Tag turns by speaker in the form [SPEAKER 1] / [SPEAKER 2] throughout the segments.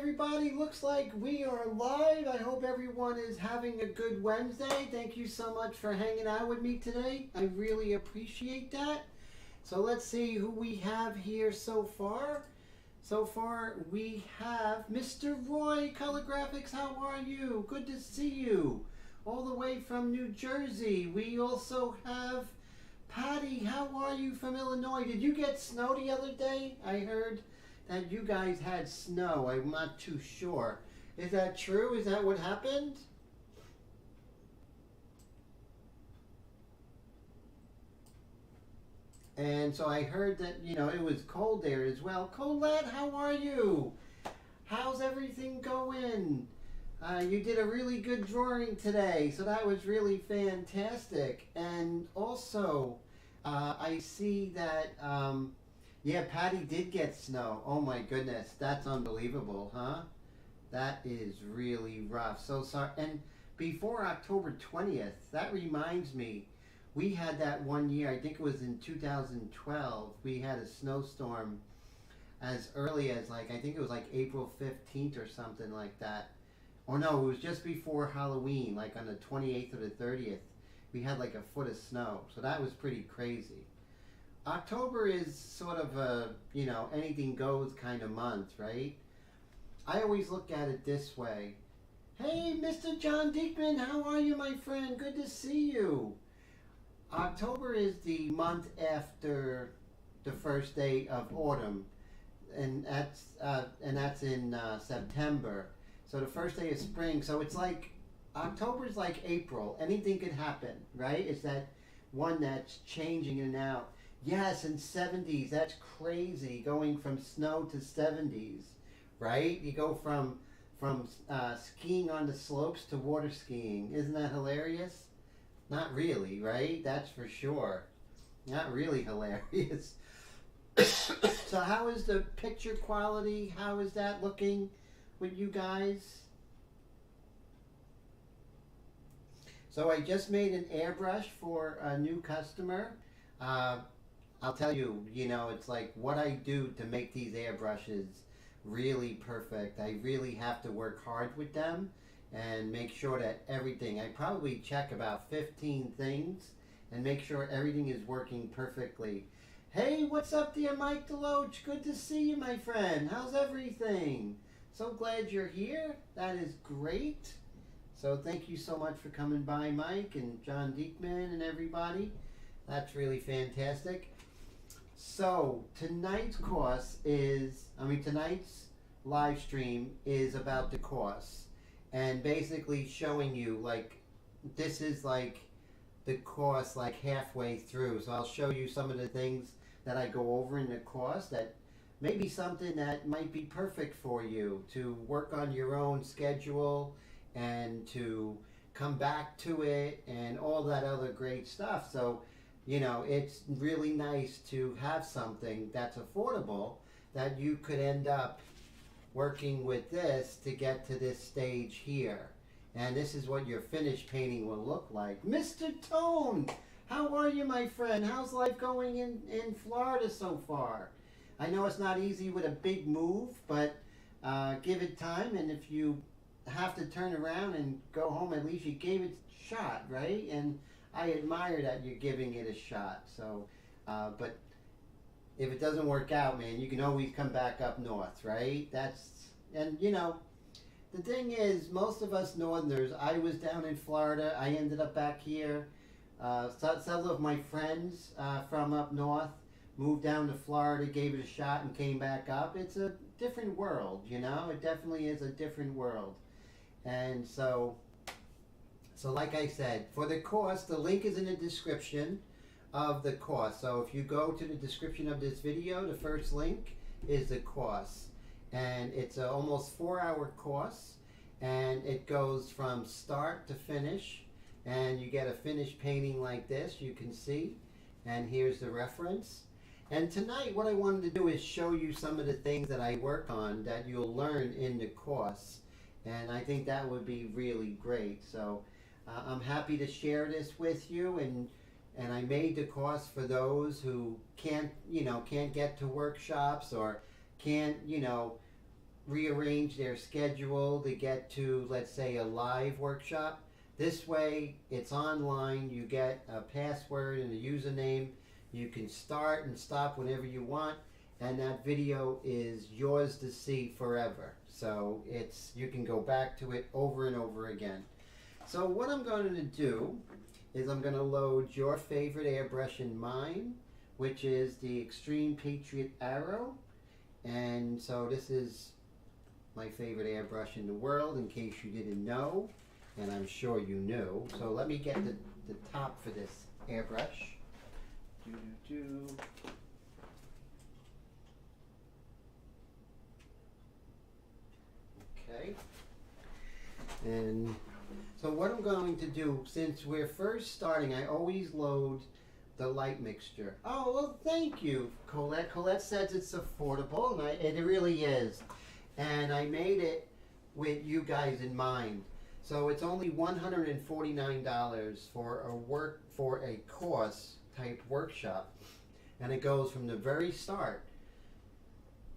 [SPEAKER 1] everybody. Looks like we are live. I hope everyone is having a good Wednesday. Thank you so much for hanging out with me today. I really appreciate that. So let's see who we have here so far. So far we have Mr. Roy, Color Graphics. How are you? Good to see you. All the way from New Jersey. We also have Patty. How are you from Illinois? Did you get snow the other day? I heard that you guys had snow. I'm not too sure. Is that true? Is that what happened? And so I heard that, you know, it was cold there as well. Colette, how are you? How's everything going? You did a really good drawing today, so that was really fantastic. And also, I see that, yeah, Patty did get snow. Oh my goodness, that's unbelievable, huh? That is really rough. So sorry. And before October 20th, that reminds me, we had that one year, I think it was in 2012, we had a snowstorm as early as I think it was like April 15th or something like that. Or no, it was just before Halloween, like on the 28th or the 30th. We had like a foot of snow, so that was pretty crazy. October is sort of a, you know, anything goes kind of month, right? I always look at it this way. Hey, Mr. John Diekman, how are you, my friend? Good to see you. October is the month after the first day of autumn, and that's in September. So the first day of spring. So it's like October is like April. Anything could happen, right? It's that one that's changing in and out. Yes, and 70s, that's crazy, going from snow to 70s, right? You go from skiing on the slopes to water skiing. Isn't that hilarious? Not really, right? That's for sure. Not really hilarious. So how is the picture quality? How is that looking with you guys? So I just made an airbrush for a new customer. I'll tell you, you know, it's like what I do to make these airbrushes really perfect. I really have to work hard with them and make sure that everything, I probably check about 15 things and make sure everything is working perfectly. Hey, what's up there, Mike Deloach? Good to see you, my friend. How's everything? So glad you're here. That is great. So thank you so much for coming by, Mike and John Diekman and everybody. That's really fantastic. So tonight's course is, tonight's live stream is about the course and basically showing you, like, this is like the course like halfway through. So I'll show you some of the things that I go over in the course that may be something that might be perfect for you to work on your own schedule and to come back to it and all that other great stuff. So, you know, it's really nice to have something that's affordable that you could end up working with this to get to this stage here. And this is what your finished painting will look like. Mr. Tone, how are you, my friend? How's life going in Florida so far? I know it's not easy with a big move, but give it time, and if you have to turn around and go home, at least you gave it a shot, right? And I admire that you're giving it a shot. So, but if it doesn't work out, man, you can always come back up north, right? And you know, the thing is, most of us Northerners, I was down in Florida, I ended up back here. Several of my friends from up north moved down to Florida, gave it a shot, and came back up. It's a different world, you know? It definitely is a different world. And so like I said, for the course, the link is in the description of the course. So if you go to the description of this video, the first link is the course. And it's an almost 4-hour course. And it goes from start to finish. And you get a finished painting like this, you can see. And here's the reference. And tonight what I wanted to do is show you some of the things that I work on that you'll learn in the course. And I think that would be really great. So I'm happy to share this with you, and I made the course for those who can't get to workshops or can't, rearrange their schedule to get to, let's say, a live workshop. This way, it's online. You get a password and a username. You can start and stop whenever you want, and that video is yours to see forever. So you can go back to it over and over again. So what I'm going to do is I'm going to load your favorite airbrush in mine, which is the Extreme Patriot Arrow. And so this is my favorite airbrush in the world, in case you didn't know, and I'm sure you knew. So let me get the top for this airbrush. Okay. And so what I'm going to do, since we're first starting, I always load the light mixture. Oh, well, thank you, Colette. Colette says it's affordable, and it really is. And I made it with you guys in mind. So it's only $149 for a course type workshop, and it goes from the very start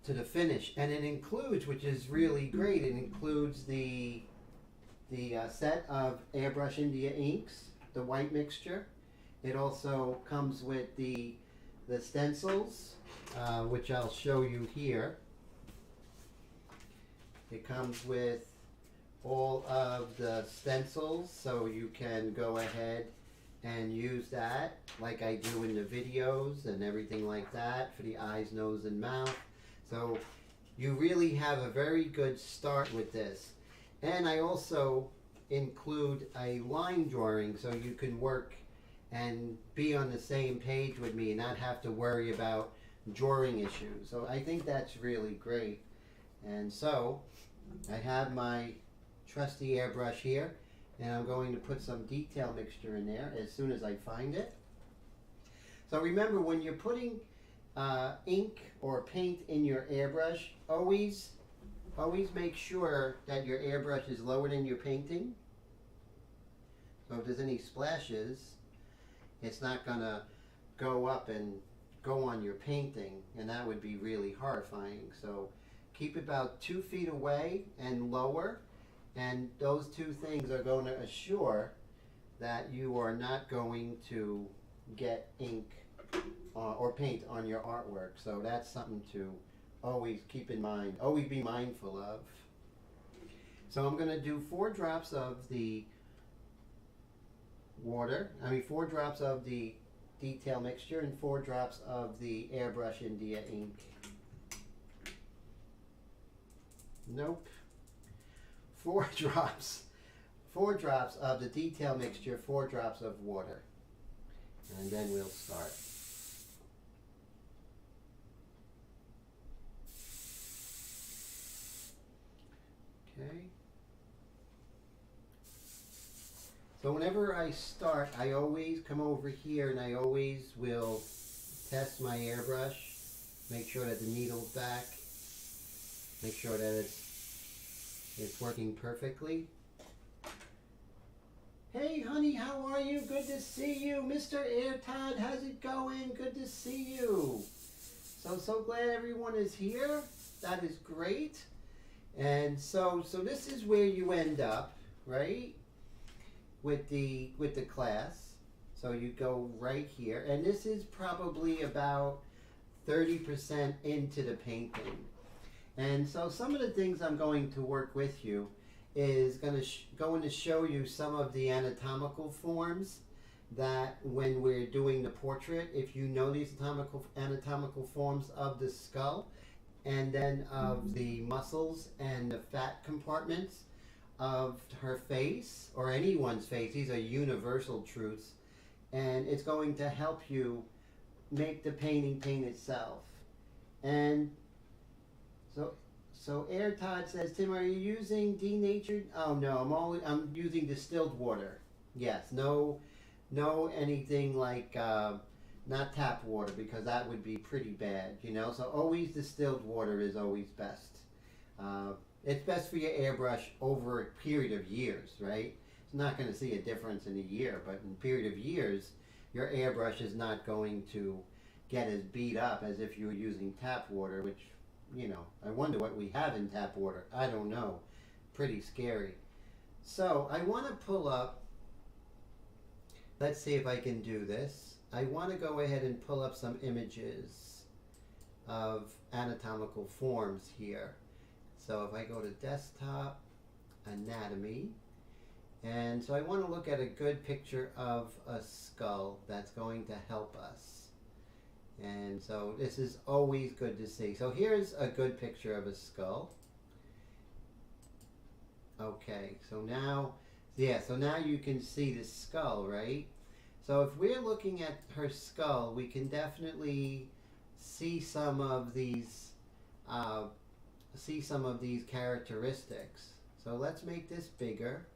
[SPEAKER 1] to the finish. And it includes, which is really great, it includes the set of Airbrush India inks, the white mixture. It also comes with the stencils, which I'll show you here. It comes with all of the stencils, so you can go ahead and use that like I do in the videos and everything like that for the eyes, nose, and mouth. So you really have a very good start with this. And I also include a line drawing so you can work and be on the same page with me and not have to worry about drawing issues. So I think that's really great. And so I have my trusty airbrush here, and I'm going to put some detail mixture in there as soon as I find it. So remember, when you're putting ink or paint in your airbrush, always make sure that your airbrush is lower than your painting. So if there's any splashes, it's not going to go up and go on your painting, and that would be really horrifying. So keep about 2 feet away and lower, and those two things are going to assure that you are not going to get ink or paint on your artwork. So that's something to always keep in mind, always be mindful of. So I'm going to do 4 drops of the water, 4 drops of the detail mixture and 4 drops of the Airbrush India ink. Nope. 4 drops. 4 drops of the detail mixture, 4 drops of water. And then we'll start. Okay. So whenever I start, I always come over here and I always will test my airbrush, make sure that the needle's back, make sure that it's working perfectly. Hey honey, how are you? Good to see you. Mr. Airtod, how's it going? Good to see you. So glad everyone is here. That is great. And so this is where you end up, right? With the class. So you go right here, and this is probably about 30% into the painting. And so some of the things I'm going to work with you is going to show you some of the anatomical forms that when we're doing the portrait, if you know these anatomical forms of the skull, and then of the muscles and the fat compartments of her face, or anyone's face. These are universal truths, and it's going to help you make the painting paint itself. And so Airtod says, Tim, are you using denatured? Oh no, I'm using distilled water. Yes, no anything like not tap water, because that would be pretty bad, you know. So always distilled water is always best. It's best for your airbrush over a period of years, right? It's not going to see a difference in a year, but in a period of years, your airbrush is not going to get as beat up as if you were using tap water, which you know, I wonder what we have in tap water. I don't know. Pretty scary. So I want to pull up, let's see if I can do this. I want to go ahead and pull up some images of anatomical forms here. So if I go to desktop, anatomy, and so I want to look at a good picture of a skull that's going to help us. And so this is always good to see. So here's a good picture of a skull. Okay, so now, yeah, so now you can see the skull, right? So if we're looking at her skull, we can definitely see some of these characteristics. So let's make this bigger.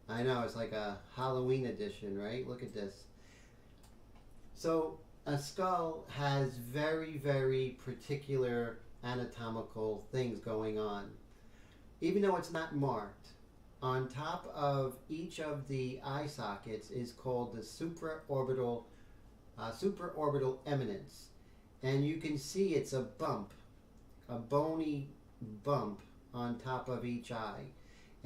[SPEAKER 1] I know, it's like a Halloween edition, right? Look at this. So a skull has very, very particular anatomical things going on. Even though it's not marked, on top of each of the eye sockets is called the supraorbital eminence. And you can see it's a bump, a bony bump on top of each eye.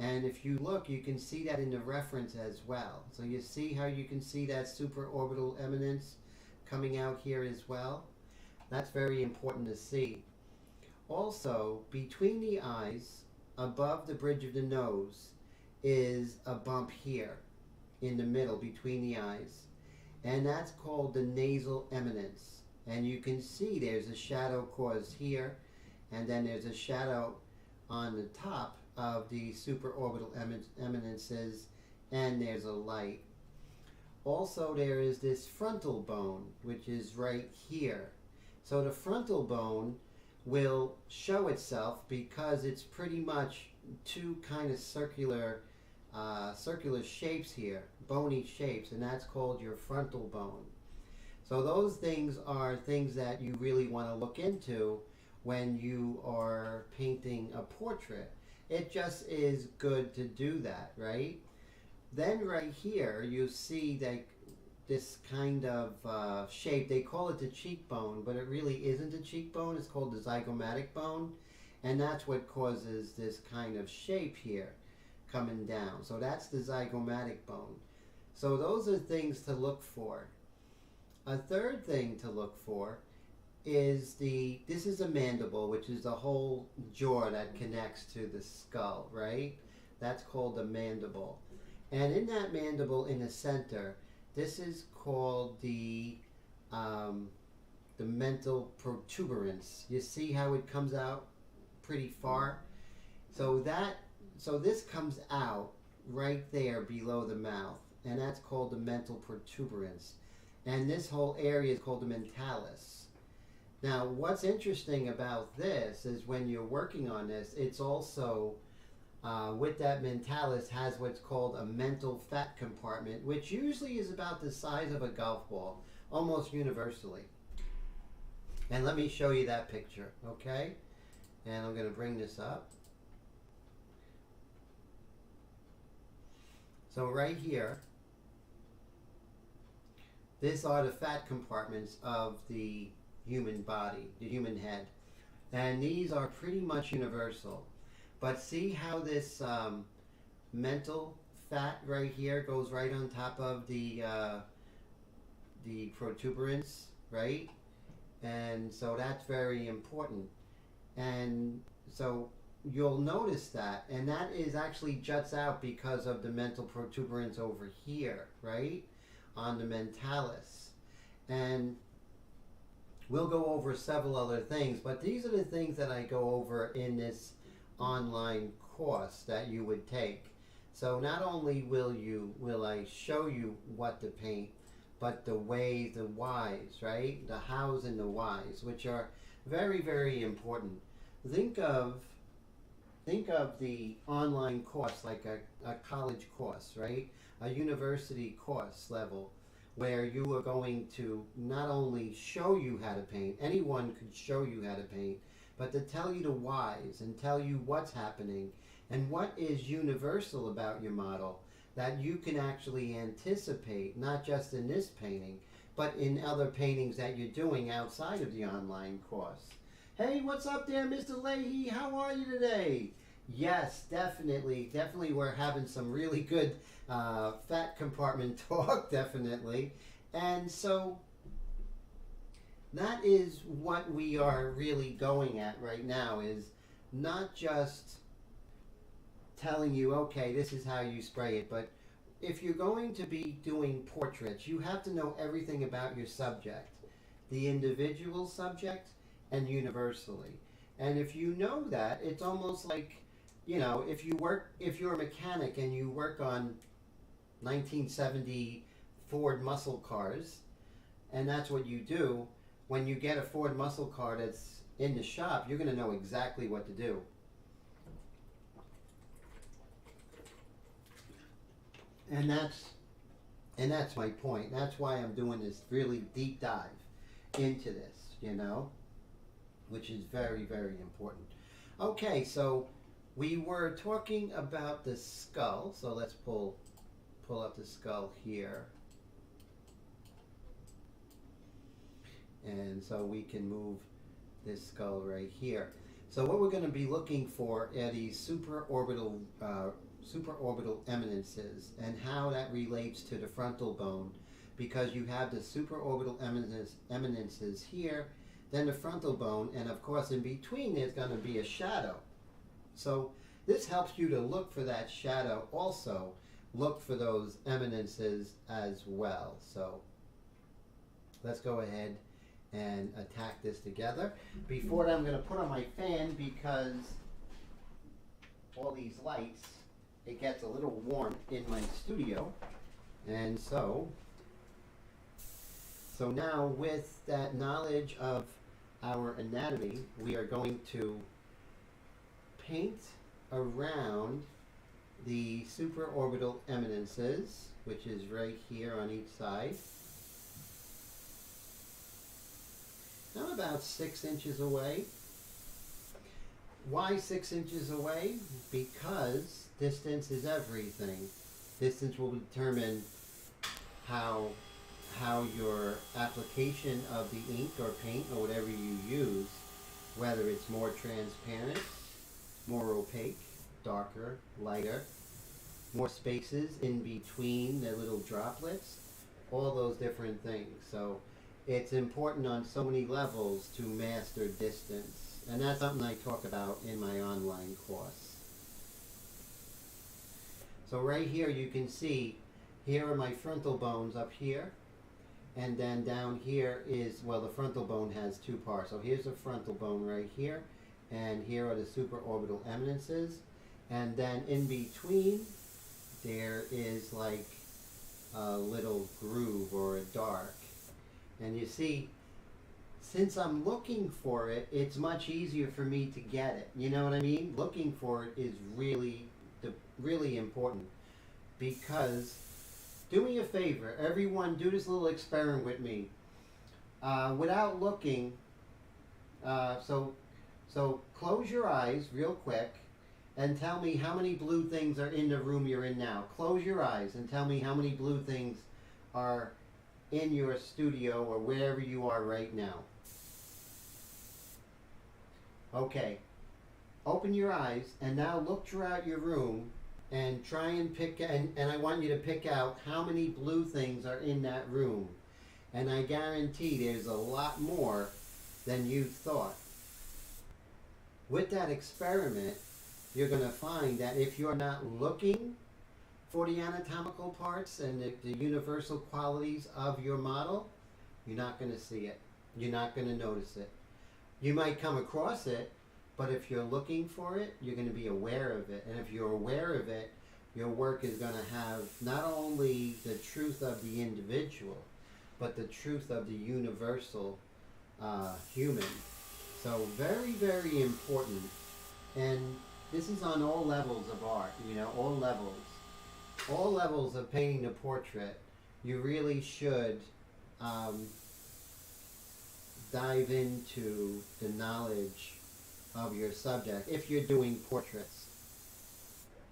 [SPEAKER 1] And if you look, you can see that in the reference as well. So you see how you can see that supraorbital eminence coming out here as well? That's very important to see. Also, between the eyes, above the bridge of the nose, is a bump here in the middle between the eyes. And that's called the nasal eminence. And you can see there's a shadow caused here, and then there's a shadow on the top of the supraorbital eminences, and there's a light. Also, there is this frontal bone, which is right here. So the frontal bone will show itself because it's pretty much two kind of circular shapes here, bony shapes, and that's called your frontal bone. So those things are things that you really want to look into when you are painting a portrait. It just is good to do that, right? Then right here you see that this kind of shape, they call it the cheekbone, but it really isn't a cheekbone. It's called the zygomatic bone, and that's what causes this kind of shape here coming down. So that's the zygomatic bone. So those are things to look for. A third thing to look for is this is a mandible, which is the whole jaw that connects to the skull, right? That's called the mandible. And in that mandible in the center, this is called the mental protuberance. You see how it comes out pretty far? So this comes out right there below the mouth, and that's called the mental protuberance. And this whole area is called the mentalis. Now, what's interesting about this is when you're working on this, it's also, with that mentalis, has what's called a mental fat compartment, which usually is about the size of a golf ball, almost universally. And let me show you that picture, okay? And I'm going to bring this up. So right here, these are the fat compartments of the human body, the human head. And these are pretty much universal. But see how this mental fat right here goes right on top of the protuberance, right? And so that's very important. And so you'll notice that, and that is actually juts out because of the mental protuberance over here, right? On the mentalis. And we'll go over several other things, but these are the things that I go over in this online course that you would take. So not only will I show you what to paint, but the ways, the whys, right? The hows and the whys, which are very, very important. Think of the online course like a college course, right? A university course level, where you are going to not only show you how to paint, anyone could show you how to paint, but to tell you the whys and tell you what's happening and what is universal about your model that you can actually anticipate, not just in this painting, but in other paintings that you're doing outside of the online course. Hey, what's up there, Mr. Leahy? How are you today? Yes, definitely. Definitely we're having some really good fat compartment talk, definitely. And so that is what we are really going at right now, is not just telling you, okay, this is how you spray it, but if you're going to be doing portraits, you have to know everything about your subject, the individual subject and universally. And if you know that, it's almost like, you know, if you're a mechanic and you work on 1970 Ford muscle cars, and that's what you do, when you get a Ford muscle car that's in the shop, you're going to know exactly what to do. And that's my point. That's why I'm doing this really deep dive into this, you know, which is very, very important. Okay, so we were talking about the skull. So let's pull up the skull here. And so we can move this skull right here. So what we're going to be looking for are these supraorbital eminences, and how that relates to the frontal bone, because you have the supraorbital eminences here, then the frontal bone, and of course in between there's going to be a shadow. So this helps you to look for that shadow also, look for those eminences as well. So let's go ahead and attack this together. Before that, I'm going to put on my fan, because all these lights, it gets a little warm in my studio. And so now with that knowledge of our anatomy, we are going to paint around the supraorbital eminences, which is right here on each side. I'm about 6 inches away. Why 6 inches away? Because distance is everything. Distance will determine how your application of the ink or paint or whatever you use, whether it's more transparent, more opaque, darker, lighter, more spaces in between the little droplets, all those different things. So it's important on so many levels to master distance. And that's something I talk about in my online course. So right here you can see, here are my frontal bones up here. And then down here is, well, the frontal bone has two parts. So here's the frontal bone right here. And here are the supraorbital eminences. And then in between, there is like a little groove or a dark. And you see, since I'm looking for it, it's much easier for me to get it. You know what I mean? Looking for it is really important. Because, do me a favor, everyone, do this little experiment with me. Without looking, so close your eyes real quick and tell me how many blue things are in the room you're in now. Close your eyes and tell me how many blue things are in your studio or wherever you are right now. Okay, open your eyes and now look throughout your room and try and pick, and I want you to pick out how many blue things are in that room. And I guarantee there's a lot more than you thought. With that experiment, you're going to find that if you're not looking for the anatomical parts and the universal qualities of your model, you're not going to see it. You're not going to notice it. You might come across it, but if you're looking for it, you're going to be aware of it. And if you're aware of it, your work is going to have not only the truth of the individual, but the truth of the universal human. So very, very important. And this is on all levels of art, you know, all levels. All levels of painting a portrait, you really should dive into the knowledge of your subject if you're doing portraits.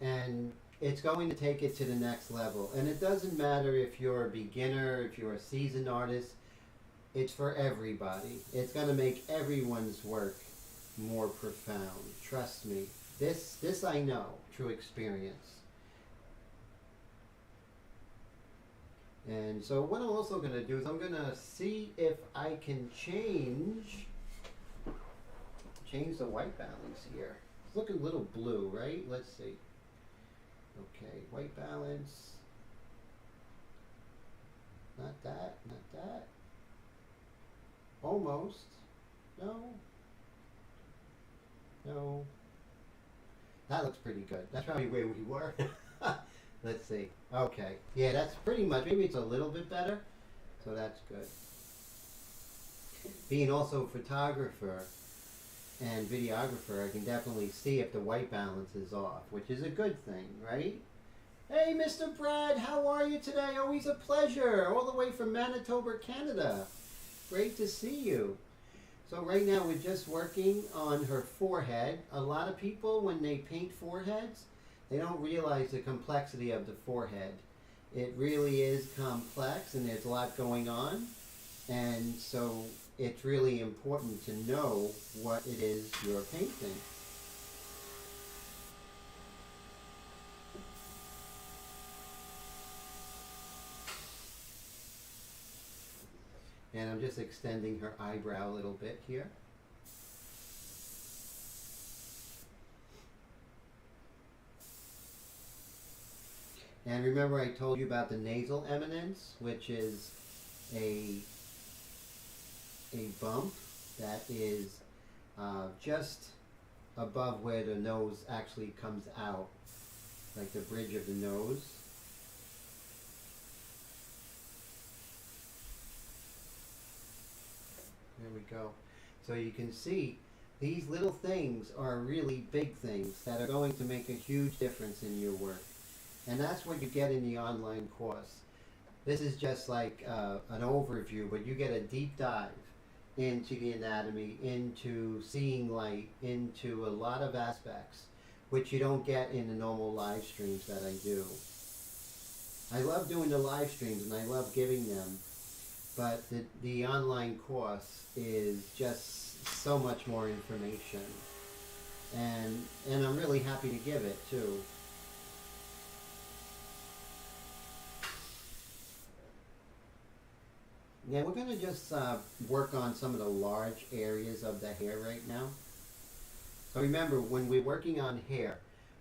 [SPEAKER 1] And it's going to take it to the next level. And it doesn't matter if you're a beginner, if you're a seasoned artist, it's for everybody. It's going to make everyone's work more profound. Trust me. This I know, through experience. And so what I'm also going to do is I'm going to see if I can change the white balance here. It's looking a little blue, right? Let's see. Okay, white balance. Not that, not that. Almost. No. No. That looks pretty good. That's probably where we were. Let's see. Okay. Yeah, that's pretty much, maybe it's a little bit better. So that's good. Being also a photographer and videographer, I can definitely see if the white balance is off, which is a good thing, right? Hey, Mr. Brad, how are you today? Always a pleasure. All the way from Manitoba, Canada. Great to see you. So right now we're just working on her forehead. A lot of people, when they paint foreheads, they don't realize the complexity of the forehead. It really is complex and there's a lot going on. And so it's really important to know what it is you're painting. And I'm just extending her eyebrow a little bit here. And remember I told you about the nasal eminence, which is a bump that is just above where the nose actually comes out, like the bridge of the nose. There we go. So you can see these little things are really big things that are going to make a huge difference in your work. And that's what you get in the online course. This is just like an overview, but you get a deep dive into the anatomy, into seeing light, into a lot of aspects, which you don't get in the normal live streams that I do. I love doing the live streams and I love giving them, but the online course is just so much more information. And I'm really happy to give it too. Yeah, we're going to just work on some of the large areas of the hair right now. So remember, when we're working on hair,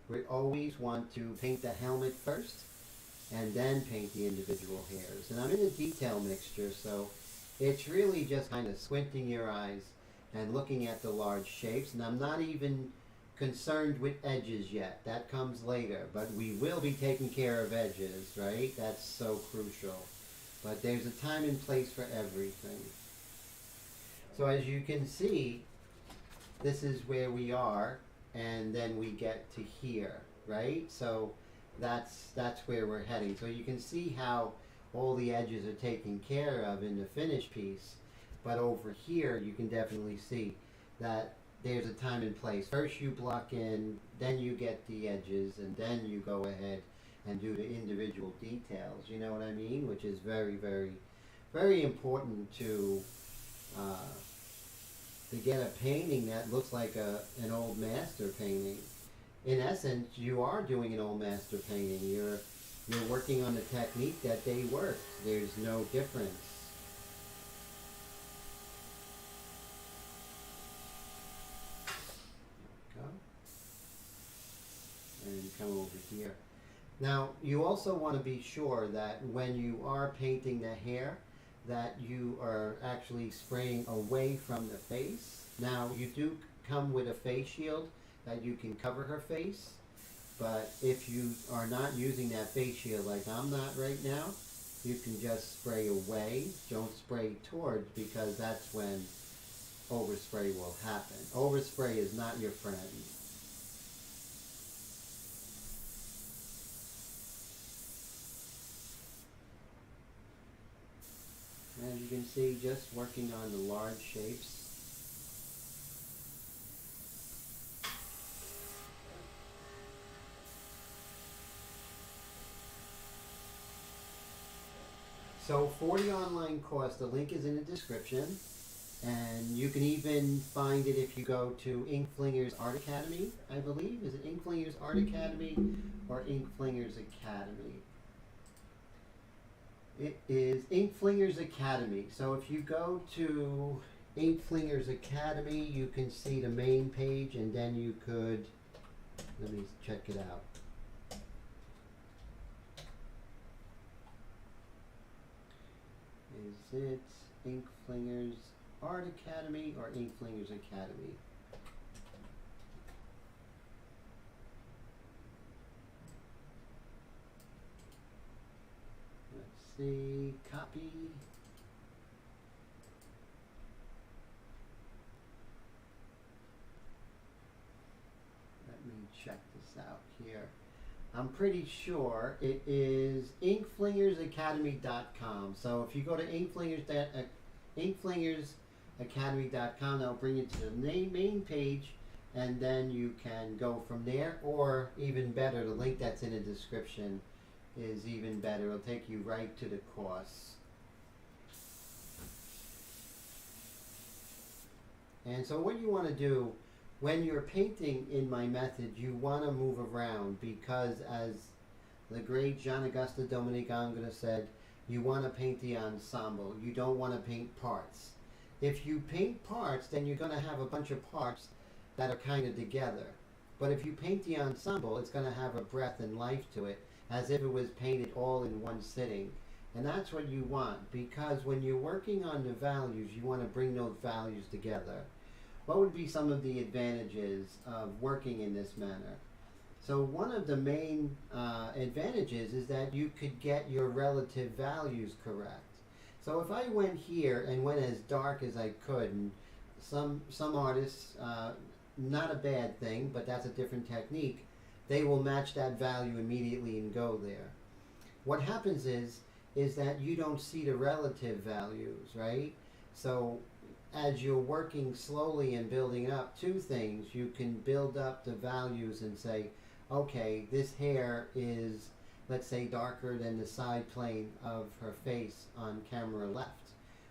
[SPEAKER 1] we always want to paint the helmet first and then paint the individual hairs. And I'm in a detail mixture, so it's really just kind of squinting your eyes and looking at the large shapes. And I'm not even concerned with edges yet. That comes later. But we will be taking care of edges, right? That's so crucial. But there's a time and place for everything. So as you can see, this is where we are, and then we get to here, right? So that's where we're heading. So you can see how all the edges are taken care of in the finished piece. But over here, you can definitely see that there's a time and place. First you block in, then you get the edges, and then you go ahead and do the individual details, you know what I mean? Which is very, very, very important to get a painting that looks like an old master painting. In essence, you are doing an old master painting. You're working on the technique that they worked. There's no difference. Go. And come over here. Now, you also want to be sure that when you are painting the hair, that you are actually spraying away from the face. Now, you do come with a face shield that you can cover her face, but if you are not using that face shield like I'm not right now, you can just spray away. Don't spray towards, because that's when overspray will happen. Overspray is not your friend. As you can see, just working on the large shapes. So for the online course, the link is in the description. And you can even find it if you go to Ink Flingers Art Academy, I believe. Is it Ink Flingers Art Academy or Ink Flingers Academy? It is Ink Flingers Academy. So if you go to Ink Flingers Academy, you can see the main page, and then you could, let me check it out. Is it Ink Flingers Art Academy or Ink Flingers Academy? Let's see, copy. Let me check this out here. I'm pretty sure it is inkflingersacademy.com. So if you go to inkflingersacademy.com, that'll bring you to the main page, and then you can go from there, or even better, the link that's in the description is even better. It'll take you right to the course. And so what you want to do when you're painting in my method, you want to move around, because as the great Jean Auguste Dominique Ingres said, you want to paint the ensemble. You don't want to paint parts. If you paint parts, then you're going to have a bunch of parts that are kind of together. But if you paint the ensemble, it's going to have a breath and life to it, as if it was painted all in one sitting. And that's what you want, because when you're working on the values, you want to bring those values together. What would be some of the advantages of working in this manner? So one of the main advantages is that you could get your relative values correct. So if I went here and went as dark as I could, and some artists, not a bad thing, but that's a different technique, they will match that value immediately and go there. What happens is that you don't see the relative values, right? So as you're working slowly and building up two things, you can build up the values and say, okay, this hair is, let's say, darker than the side plane of her face on camera left.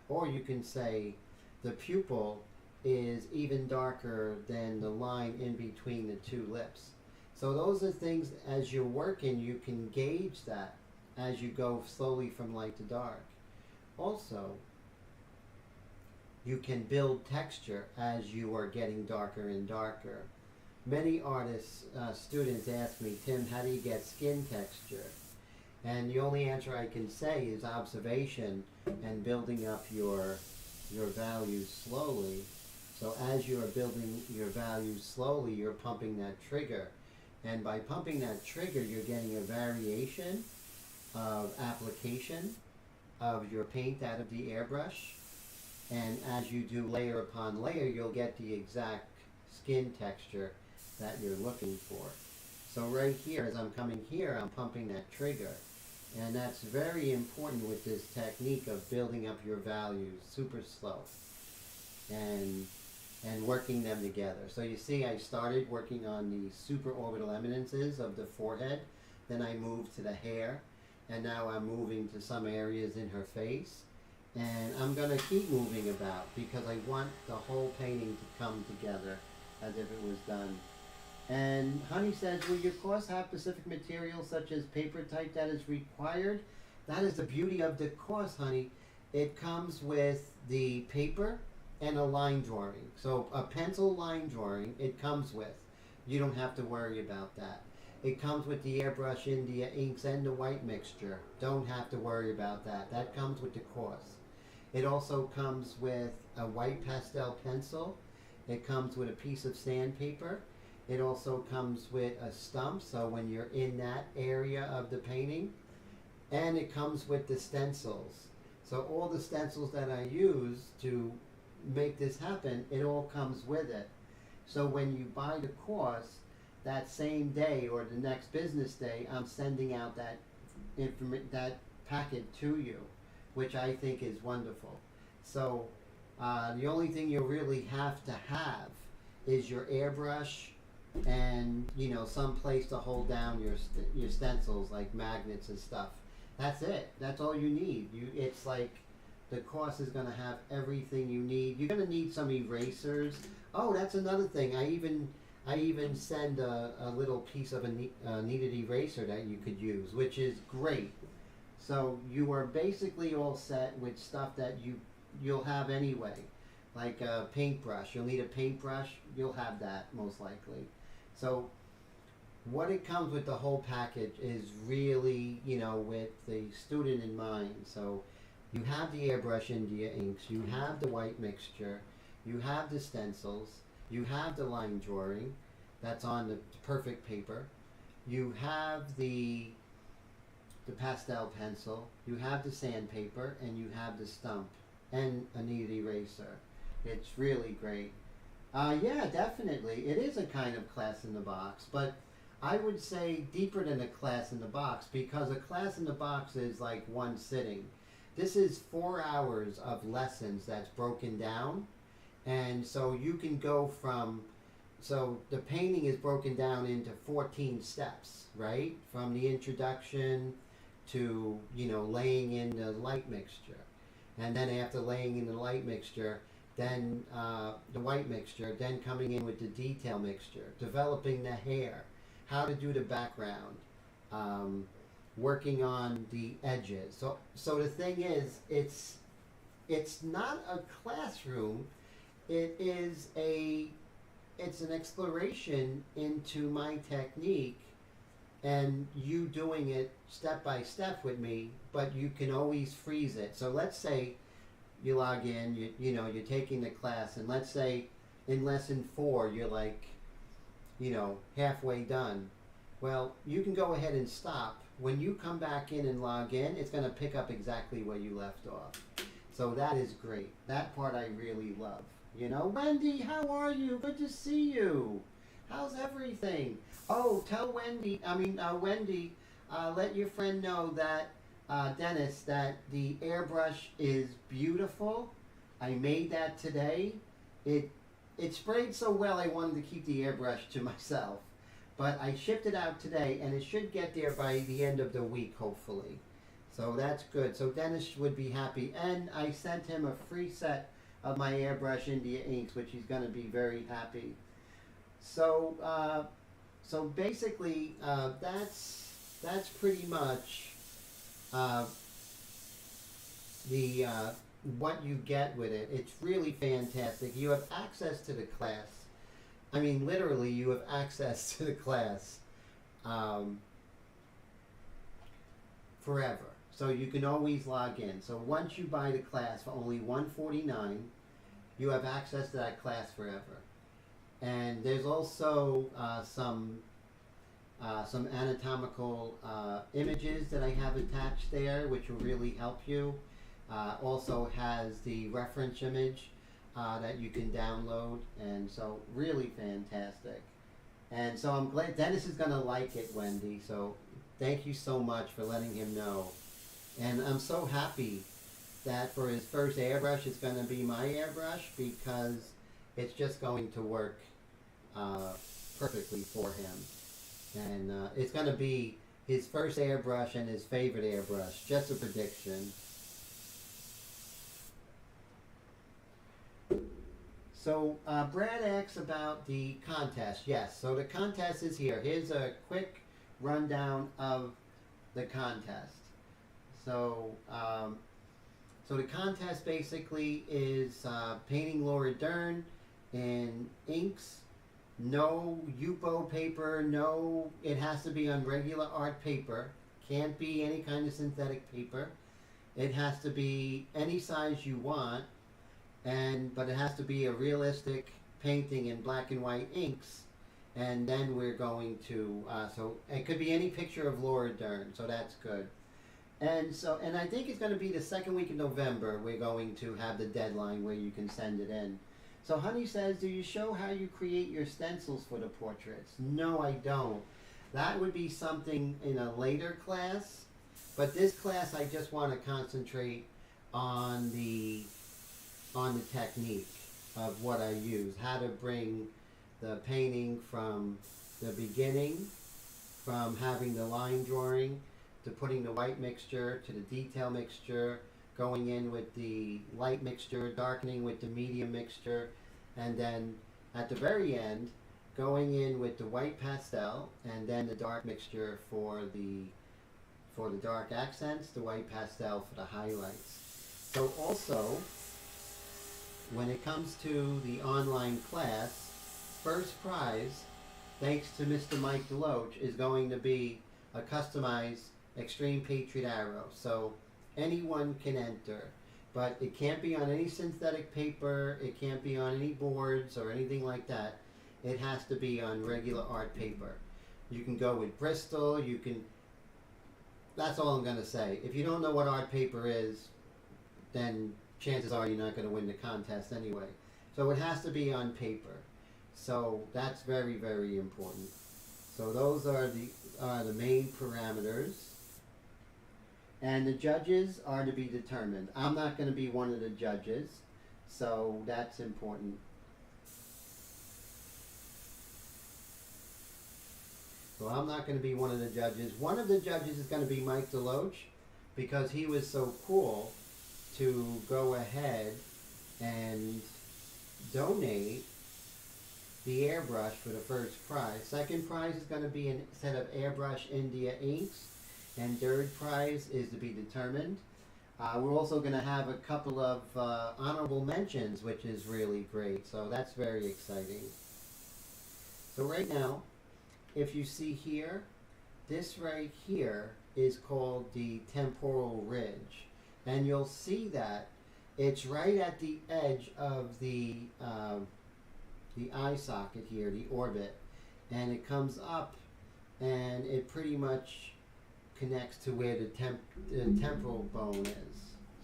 [SPEAKER 1] Or you can say the pupil is even darker than the line in between the two lips. So those are things, as you're working, you can gauge that as you go slowly from light to dark. Also, you can build texture as you are getting darker and darker. Many artists, students ask me, Tim, how do you get skin texture? And the only answer I can say is observation and building up your values slowly. So as you are building your values slowly, you're pumping that trigger. And by pumping that trigger, you're getting a variation of application of your paint out of the airbrush. And as you do layer upon layer, you'll get the exact skin texture that you're looking for. So right here, as I'm coming here, I'm pumping that trigger. And that's very important with this technique of building up your values super slow and working them together. So you see, I started working on the supraorbital eminences of the forehead. Then I moved to the hair. And now I'm moving to some areas in her face. And I'm going to keep moving about, because I want the whole painting to come together as if it was done. And Honey says, will your course have specific materials such as paper type that is required? That is the beauty of the course, Honey. It comes with the paper and a line drawing. So a pencil line drawing, it comes with. You don't have to worry about that. It comes with the Airbrush India inks and the white mixture. Don't have to worry about that. That comes with the course. It also comes with a white pastel pencil. It comes with a piece of sandpaper. It also comes with a stump, so when you're in that area of the painting. And it comes with the stencils. So all the stencils that I use to make this happen, it all comes with it. So when you buy the course, that same day or the next business day, I'm sending out that packet to you, which I think is wonderful. So the only thing you really have to have is your airbrush and, you know, some place to hold down your stencils, like magnets and stuff. That's it. That's all you need. It's like The course is going to have everything you need. You're going to need some erasers. Oh, that's another thing. I even send a little piece of a kneaded eraser that you could use, which is great. So you are basically all set with stuff that you'll have anyway, like a paintbrush. You'll need a paintbrush. You'll have that most likely. So what it comes with the whole package is really, you know, with the student in mind. So you have the Airbrush India inks, you have the white mixture, you have the stencils, you have the line drawing that's on the perfect paper, you have the pastel pencil, you have the sandpaper, and you have the stump and a kneaded eraser. It's really great. Yeah, definitely. It is a kind of class in the box, but I would say deeper than a class in the box, because a class in the box is like one sitting. This is 4 hours of lessons that's broken down, and so you can go from, so the painting is broken down into 14 steps, right? From the introduction to, you know, laying in the light mixture, and then after laying in the light mixture, then the white mixture, then coming in with the detail mixture, developing the hair, how to do the background, working on the edges. So the thing is, it's not a classroom. It's an exploration into my technique, and you doing it step by step with me. But you can always freeze it. So let's say you log in, you know, you're taking the class, and let's say in lesson 4 you're like, you know, halfway done. Well, you can go ahead and stop. When you come back in and log in, it's going to pick up exactly where you left off. So that is great. That part I really love. You know, Wendy, how are you? Good to see you. How's everything? Oh, tell Wendy, let your friend know that, Dennis, that the airbrush is beautiful. I made that today. It sprayed so well I wanted to keep the airbrush to myself. But I shipped it out today, and it should get there by the end of the week, hopefully. So that's good. So Dennis would be happy. And I sent him a free set of my Airbrush India inks, which he's going to be very happy. So so basically, that's pretty much the what you get with it. It's really fantastic. You have access to the class. I mean, literally, you have access to the class forever. So you can always log in. So once you buy the class for only $149, you have access to that class forever. And there's also some anatomical images that I have attached there, which will really help you. Also has the reference image that you can download, and so really fantastic. And so I'm glad Dennis is going to like it, Wendy, so thank you so much for letting him know. And I'm so happy that for his first airbrush it's going to be my airbrush, because it's just going to work perfectly for him. And it's going to be his first airbrush and his favorite airbrush, just a prediction. So Brad asks about the contest. Yes, so the contest is here. Here's a quick rundown of the contest. So, so the contest basically is painting Laura Dern in inks. No Yupo paper. No, it has to be on regular art paper. Can't be any kind of synthetic paper. It has to be any size you want. But it has to be a realistic painting in black and white inks, and then we're going to so it could be any picture of Laura Dern, so that's good. And I think it's going to be the second week of November we're going to have the deadline where you can send it in. So Honey says, do you show how you create your stencils for the portraits? No, I don't. That would be something in a later class, but this class I just want to concentrate on the technique of what I use, how to bring the painting from the beginning, from having the line drawing, to putting the white mixture, to the detail mixture, going in with the light mixture, darkening with the medium mixture, and then at the very end, going in with the white pastel, and then the dark mixture for the dark accents, the white pastel for the highlights. So also, when it comes to the online class, first prize, thanks to Mr. Mike Deloach, is going to be a customized Extreme Patriot arrow. So anyone can enter, but it can't be on any synthetic paper, it can't be on any boards or anything like that. It has to be on regular art paper. You can go with Bristol, you can, that's all I'm going to say. If you don't know what art paper is, then chances are you're not going to win the contest anyway. So it has to be on paper. So that's very, very important. So those are the main parameters. And the judges are to be determined. I'm not going to be one of the judges, so that's important. So I'm not going to be one of the judges. One of the judges is going to be Mike Deloach, because he was so cool to go ahead and donate the airbrush for the first prize. Second prize is going to be a set of Airbrush India inks, and third prize is to be determined. We're also going to have a couple of honorable mentions, which is really great. So that's very exciting. So right now, if you see here, this right here is called the Temporal Ridge. And you'll see that it's right at the edge of the eye socket here, the orbit. And it comes up and it pretty much connects to where the temporal bone is.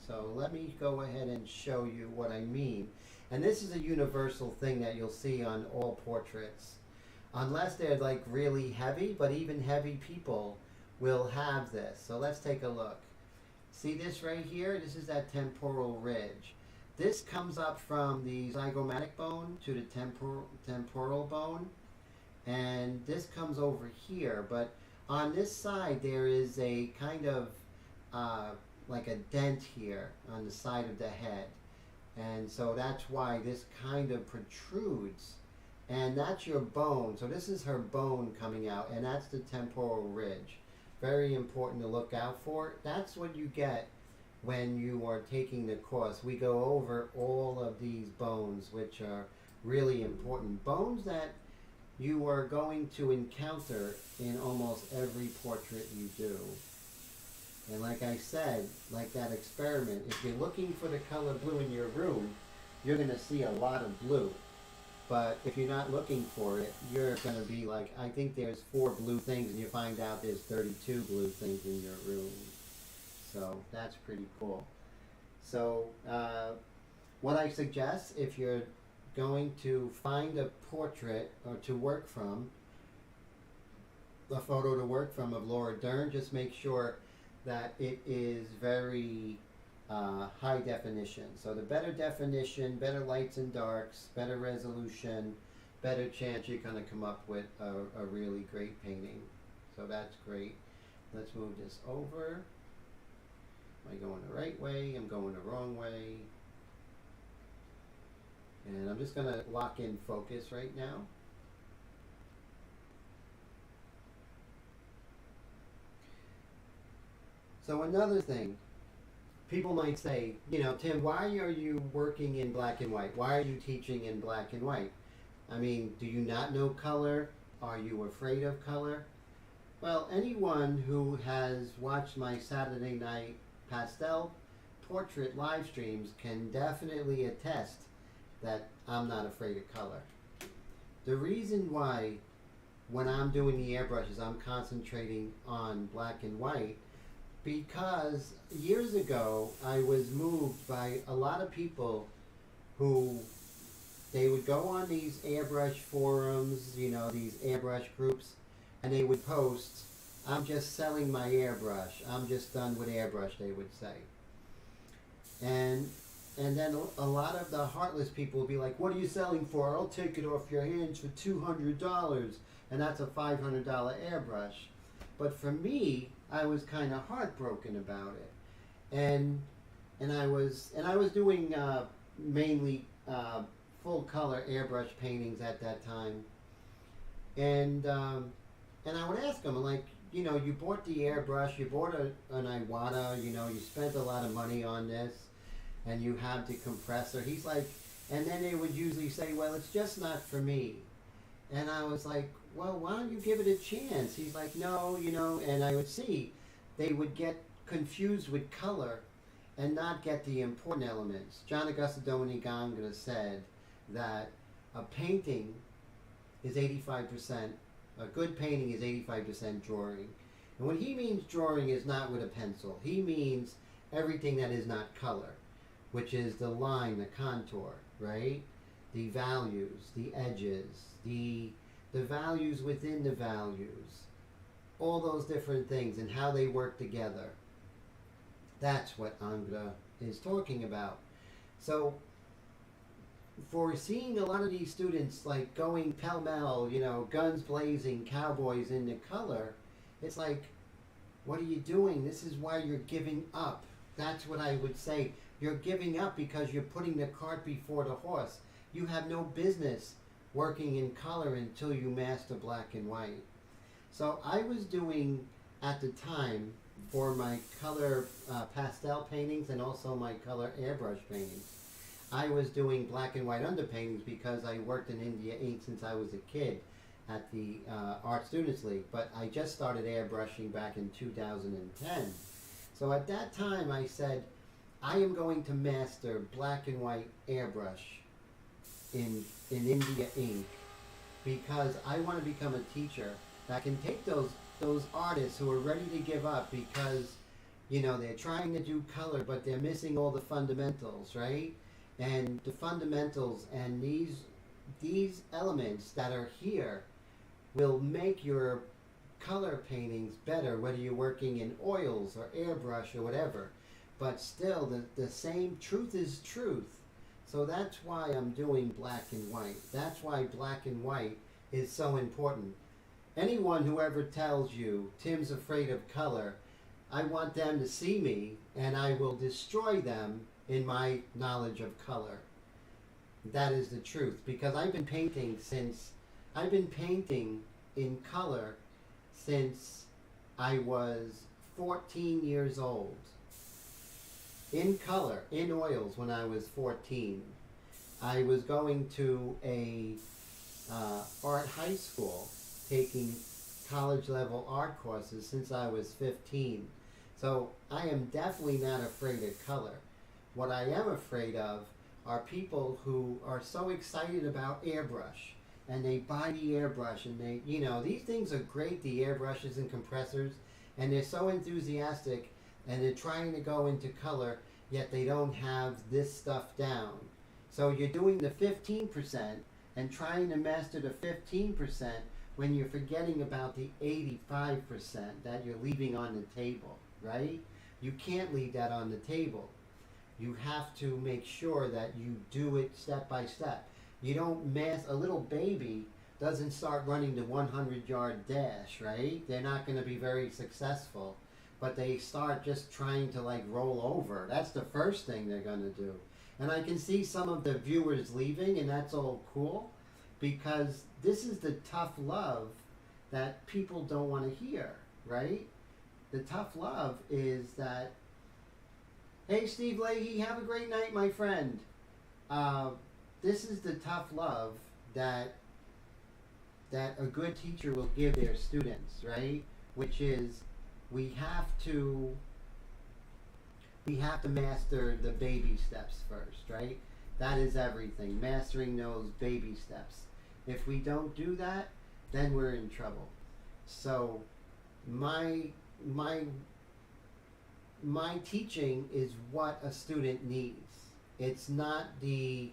[SPEAKER 1] So let me go ahead and show you what I mean. And this is a universal thing that you'll see on all portraits. Unless they're like really heavy, but even heavy people will have this. So let's take a look. See this right here? This is that temporal ridge. This comes up from the zygomatic bone to the temporal bone. And this comes over here, but on this side there is a kind of like a dent here on the side of the head. And so that's why this kind of protrudes. And that's your bone. So this is her bone coming out, and that's the temporal ridge. Very important to look out for. That's what you get when you are taking the course. We go over all of these bones, which are really important. Bones that you are going to encounter in almost every portrait you do. And like I said, like that experiment, if you're looking for the color blue in your room, you're going to see a lot of blue. But if you're not looking for it, you're going to be like, I think there's 4 blue things, and you find out there's 32 blue things in your room. So that's pretty cool. So what I suggest, if you're going to find a portrait or to work from, a photo to work from of Laura Dern, just make sure that it is very high definition. So the better definition, better lights and darks, better resolution, better chance you're going to come up with a really great painting. So that's great. Let's move this over. Am I going the right way? I'm going the wrong way. And I'm just going to lock in focus right now. So another thing, people might say, you know, Tim, why are you working in black and white? Why are you teaching in black and white? I mean, do you not know color? Are you afraid of color? Well, anyone who has watched my Saturday night pastel portrait live streams can definitely attest that I'm not afraid of color. The reason why when I'm doing the airbrushes I'm concentrating on black and white, because years ago I was moved by a lot of people who, they would go on these airbrush forums, you know, these airbrush groups, and they would post, I'm just selling my airbrush, I'm just done with airbrush, they would say. And then a lot of the heartless people would be like, what are you selling for? I'll take it off your hands for $200. And that's a $500 airbrush. But for me, I was kind of heartbroken about it. And and I was doing mainly full color airbrush paintings at that time, and I would ask him like, you know, you bought the airbrush, you bought an Iwata, you know, you spent a lot of money on this, and you have the compressor. He's like, and then they would usually say, well, it's just not for me. And I was like, well, why don't you give it a chance? He's like, no, you know, and I would see they would get confused with color and not get the important elements. John Augusto Dominic-Ganga said that a painting is 85%, a good painting is 85% drawing. And what he means drawing is not with a pencil. He means everything that is not color, which is the line, the contour, right? The values, the edges, the values within the values, all those different things and how they work together. That's what Angra is talking about. So for seeing a lot of these students like going pell-mell, you know, guns blazing, cowboys in the color, it's like, what are you doing? This is why you're giving up. That's what I would say. You're giving up because you're putting the cart before the horse. You have no business working in color until you master black and white. So I was doing, at the time, for my color pastel paintings and also my color airbrush paintings, I was doing black and white underpaintings because I worked in India ink since I was a kid at the Art Students League. But I just started airbrushing back in 2010. So at that time I said, I am going to master black and white airbrush in India ink because I want to become a teacher that can take those artists who are ready to give up because, you know, they're trying to do color but they're missing all the fundamentals, right? And the fundamentals and these elements that are here will make your color paintings better, whether you're working in oils or airbrush or whatever. But still, the same truth is truth. So that's why I'm doing black and white. That's why black and white is so important. Anyone who ever tells you, Tim's afraid of color, I want them to see me and I will destroy them in my knowledge of color. That is the truth, because I've been painting in color since I was 14 years old. In color, in oils when I was 14. I was going to a art high school, taking college level art courses since I was 15. So I am definitely not afraid of color. What I am afraid of are people who are so excited about airbrush and they buy the airbrush and they, you know, these things are great, the airbrushes and compressors, and they're so enthusiastic and they're trying to go into color, yet they don't have this stuff down. So you're doing the 15% and trying to master the 15% when you're forgetting about the 85% that you're leaving on the table, right? You can't leave that on the table. You have to make sure that you do it step by step. You don't a little baby doesn't start running the 100-yard dash, right? They're not going to be very successful, but they start just trying to like roll over. That's the first thing they're going to do. And I can see some of the viewers leaving, and that's all cool, because this is the tough love that people don't want to hear, right? The tough love is that, hey, Steve Leahy, have a great night, my friend. This is the tough love that a good teacher will give their students, right? Which is, we have to master the baby steps first, right? That is everything, mastering those baby steps. If we don't do that, then we're in trouble. So my teaching is what a student needs. It's not the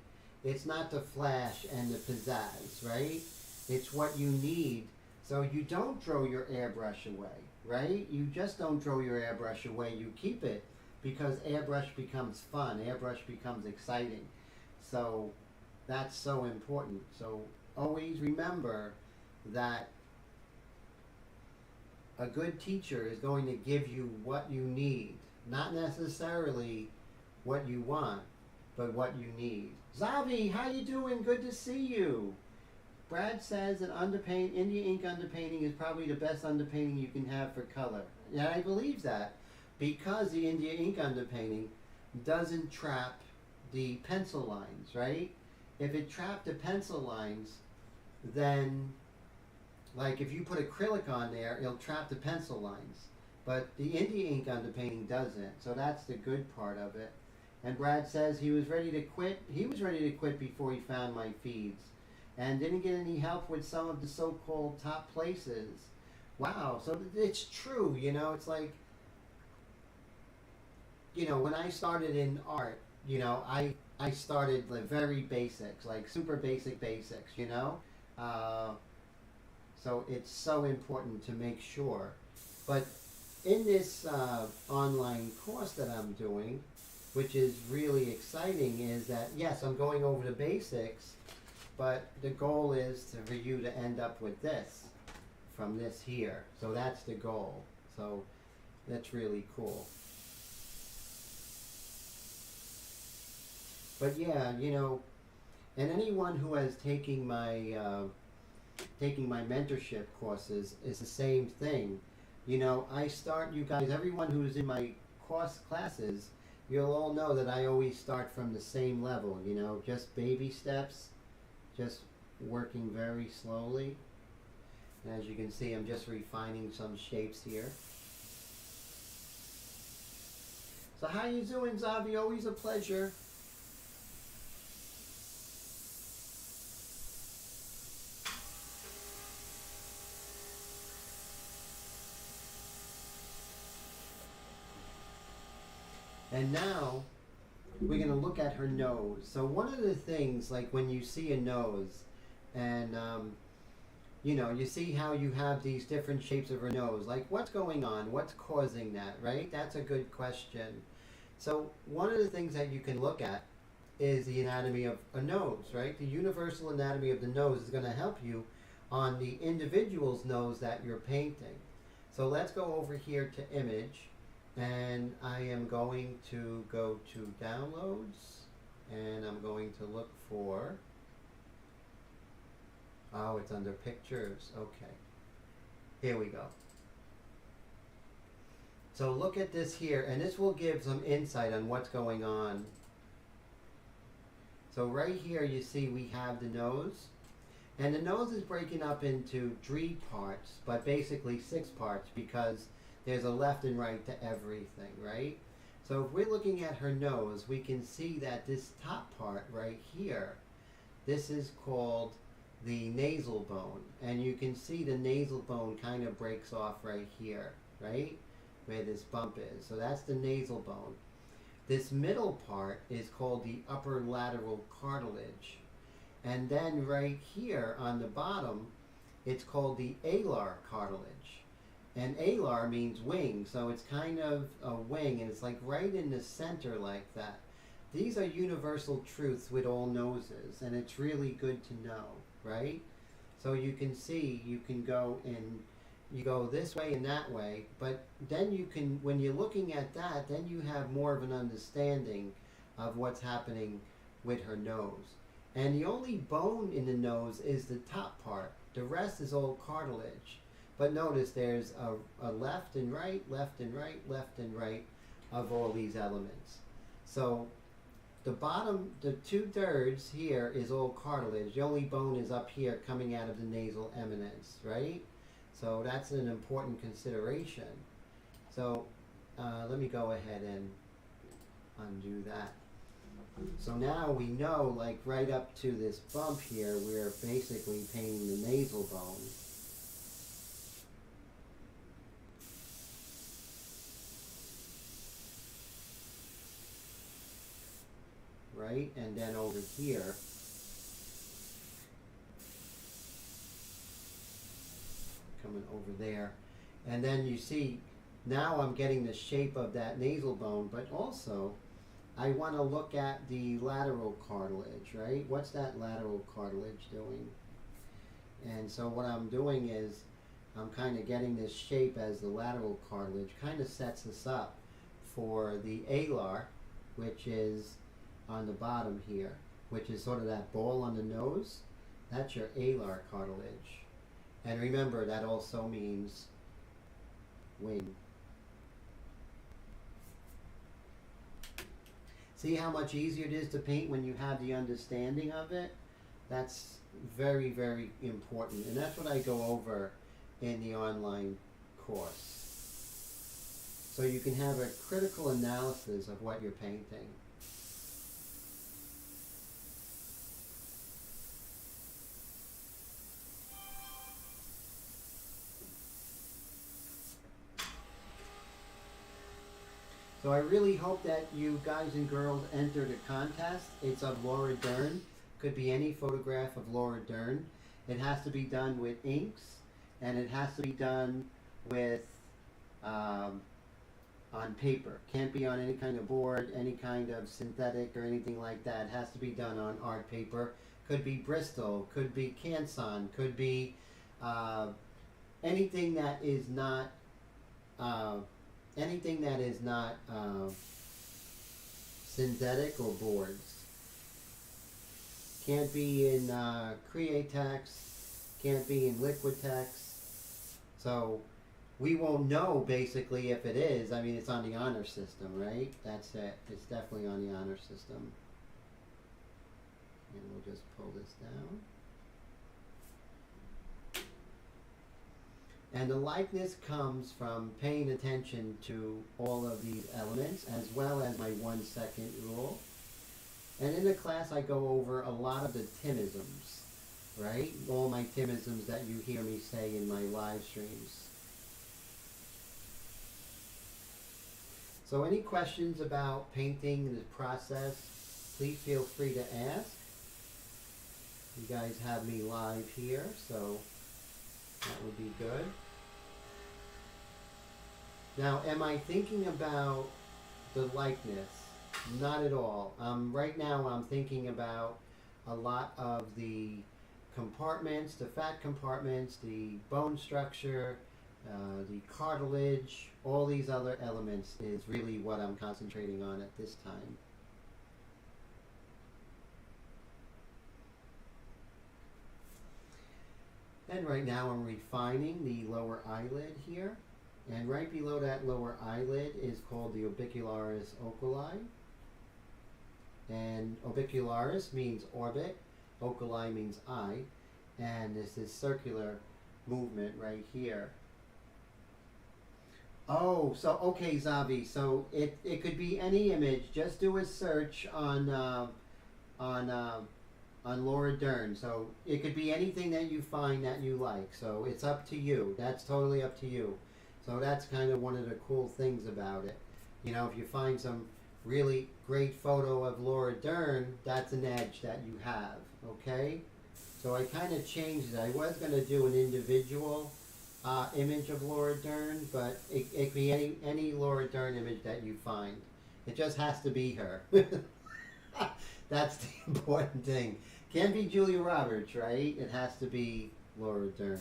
[SPEAKER 1] flash and the pizzazz, right? It's what you need. So you don't throw your airbrush away, right? You just don't throw your airbrush away. You keep it because airbrush becomes fun. Airbrush becomes exciting. So that's so important. So always remember that a good teacher is going to give you what you need, not necessarily what you want, but what you need. Zavi, how you doing? Good to see you. Brad says that India ink underpainting is probably the best underpainting you can have for color. Yeah, I believe that, because the India ink underpainting doesn't trap the pencil lines, right? If it trapped the pencil lines, then, like if you put acrylic on there, it'll trap the pencil lines. But the India ink underpainting doesn't, so that's the good part of it. And Brad says he was ready to quit. He was ready to quit before he found my feeds, and didn't get any help with some of the so-called top places. Wow, so it's true, you know, it's like, you know, when I started in art, you know, I started like very basics, like super basics, you know? So it's so important to make sure. But in this online course that I'm doing, which is really exciting, is that, yes, I'm going over the basics, but the goal is for you to end up with this, from this here. So that's the goal. So that's really cool. But yeah, you know, and anyone who has taking my mentorship courses is the same thing. You know, I start you guys, everyone who's in my classes, you'll all know that I always start from the same level, you know, just baby steps, just working very slowly. And as you can see, I'm just refining some shapes here. So how you doing, Zavi? Always a pleasure. And now we're going to look at her nose. So one of the things, like when you see a nose, and you know, you see how you have these different shapes of her nose, like what's going on, what's causing that, right? That's a good question. So one of the things that you can look at is the anatomy of a nose, right? The universal anatomy of the nose is going to help you on the individual's nose that you're painting. So let's go over here to image. And I am going to go to downloads, and I'm going to look for, oh, it's under pictures. Okay, here we go. So look at this here, and this will give some insight on what's going on. So right here you see we have the nose, and the nose is breaking up into 3 parts, but basically 6 parts, because there's a left and right to everything, right? So if we're looking at her nose, we can see that this top part right here, this is called the nasal bone. And you can see the nasal bone kind of breaks off right here, right? Where this bump is. So that's the nasal bone. This middle part is called the upper lateral cartilage. And then right here on the bottom, it's called the alar cartilage. And alar means wing, so it's kind of a wing, and it's like right in the center like that. These are universal truths with all noses, and it's really good to know, right? So you can see, you can go in, you go this way and that way, but then you can, when you're looking at that, then you have more of an understanding of what's happening with her nose. And the only bone in the nose is the top part. The rest is all cartilage. But notice there's a left and right, left and right, left and right of all these elements. So the bottom, the 2/3 here is all cartilage. The only bone is up here coming out of the nasal eminence, right? So that's an important consideration. So let me go ahead and undo that. So now we know, like right up to this bump here, we're basically painting the nasal bone. Right, and then over here, coming over there, and then you see, now I'm getting the shape of that nasal bone, but also I want to look at the lateral cartilage, right? What's that lateral cartilage doing? And so what I'm doing is I'm kind of getting this shape as the lateral cartilage, kind of sets us up for the alar, which is on the bottom here, which is sort of that ball on the nose. That's your alar cartilage. And remember, that also means wing. See how much easier it is to paint when you have the understanding of it? That's very, very important. And that's what I go over in the online course. So you can have a critical analysis of what you're painting. So I really hope that you guys and girls enter the contest. It's of Laura Dern. Could be any photograph of Laura Dern. It has to be done with inks, and it has to be done with on paper. Can't be on any kind of board, any kind of synthetic or anything like that. It has to be done on art paper. Could be Bristol, could be Canson, could be anything that is not synthetic or boards. Can't be in Createx, can't be in Liquitex. So we won't know basically if it is. I mean, it's on the honor system, right? That's it. It's definitely on the honor system. And we'll just pull this down. And the likeness comes from paying attention to all of these elements, as well as my 1 second rule. And in the class I go over a lot of the Timisms, right? All my Timisms that you hear me say in my live streams. So any questions about painting the process, please feel free to ask. You guys have me live here, so that would be good. Now, am I thinking about the likeness? Not at all. Right now I'm thinking about a lot of the compartments, the fat compartments, the bone structure, the cartilage, all these other elements is really what I'm concentrating on at this time. And right now I'm refining the lower eyelid here. And right below that lower eyelid is called the orbicularis oculi. And orbicularis means orbit, oculi means eye, and this is circular movement right here. Oh, so okay, Zavi. So it could be any image. Just do a search on Laura Dern. So it could be anything that you find that you like. So it's up to you. That's totally up to you. So that's kind of one of the cool things about it. You know, if you find some really great photo of Laura Dern, that's an edge that you have, okay? So I kind of changed it. I was going to do an individual image of Laura Dern, but it could be any Laura Dern image that you find. It just has to be her. That's the important thing. Can't be Julia Roberts, right? It has to be Laura Dern.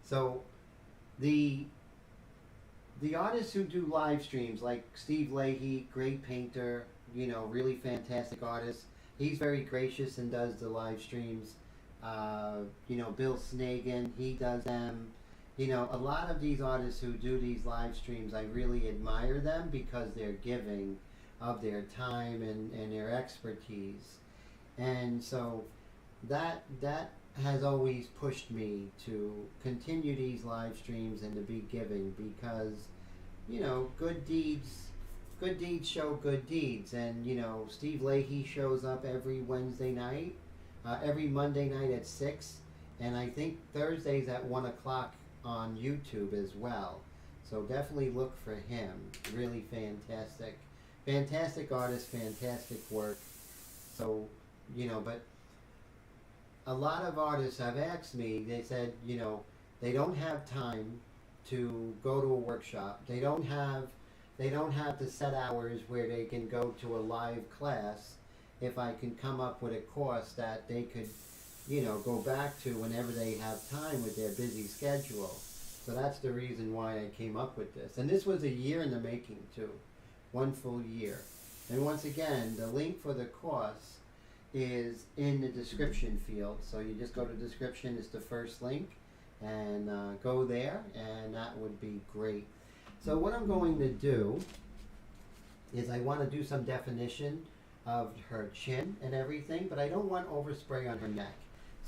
[SPEAKER 1] So the artists who do live streams, like Steve Leahy, great painter, you know, really fantastic artist. He's very gracious and does the live streams. You know, Bill Snagan, he does them. You know, a lot of these artists who do these live streams, I really admire them because they're giving of their time and their expertise. And so that has always pushed me to continue these live streams and to be giving, because, you know, good deeds show good deeds. And, you know, Steve Leahy shows up every Wednesday night, every Monday night at 6, and I think Thursdays at 1 o'clock on YouTube as well. So definitely look for him. Really fantastic. Fantastic artist, fantastic work. So, you know, but a lot of artists have asked me, they said, you know, they don't have time to go to a workshop. They don't have the set hours where they can go to a live class. If I can come up with a course that they could you know, go back to whenever they have time with their busy schedule. So that's the reason why I came up with this. And this was a year in the making too, 1 full year. And once again, the link for the course is in the description field. So you just go to description, it's the first link, and go there, and that would be great. So what I'm going to do is I want to do some definition of her chin and everything, but I don't want overspray on her neck.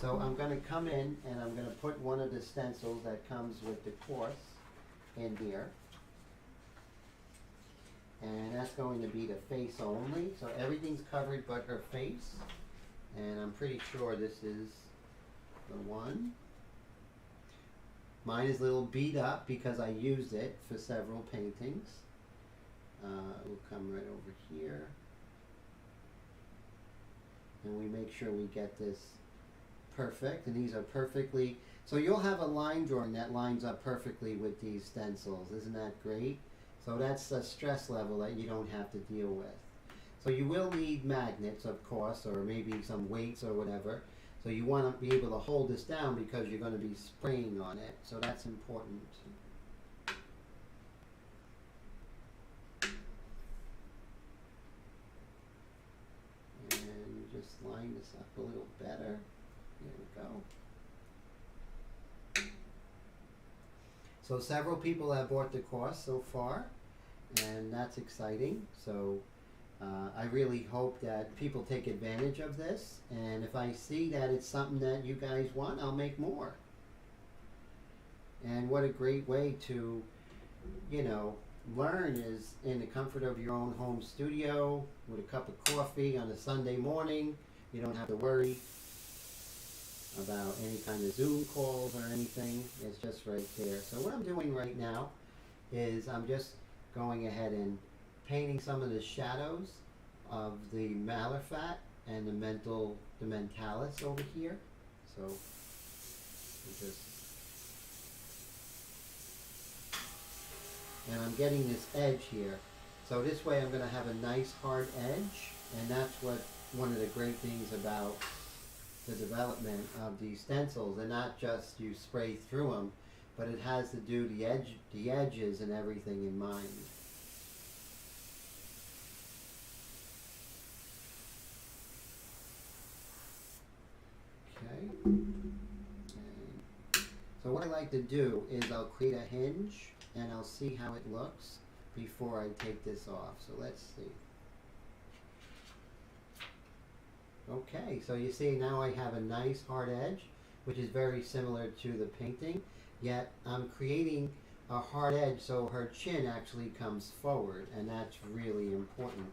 [SPEAKER 1] So I'm going to come in and I'm going to put one of the stencils that comes with the course in here. And that's going to be the face only. So everything's covered but her face. And I'm pretty sure this is the one. Mine is a little beat up because I used it for several paintings. We'll come right over here. And we make sure we get this perfect. And these are perfectly, so you'll have a line drawing that lines up perfectly with these stencils. Isn't that great? So that's a stress level that you don't have to deal with. So you will need magnets, of course, or maybe some weights or whatever. So you want to be able to hold this down because you're going to be spraying on it. So that's important. And just line this up a little better. There we go. So several people have bought the course so far, and that's exciting. So I really hope that people take advantage of this, and if I see that it's something that you guys want, I'll make more. And what a great way to, you know, learn is in the comfort of your own home studio with a cup of coffee on a Sunday morning. You don't have to worry about any kind of Zoom calls or anything. It's just right there. So what I'm doing right now is I'm just going ahead and painting some of the shadows of the malar fat and the mentalis over here. So and I'm getting this edge here. So this way I'm going to have a nice hard edge, and that's what one of the great things about the development of these stencils, and not just you spray through them, but it has to do the edges and everything in mind. Okay. So what I like to do is I'll create a hinge and I'll see how it looks before I take this off. So let's see. Okay, so you see now I have a nice hard edge, which is very similar to the painting, yet I'm creating a hard edge so her chin actually comes forward, and that's really important.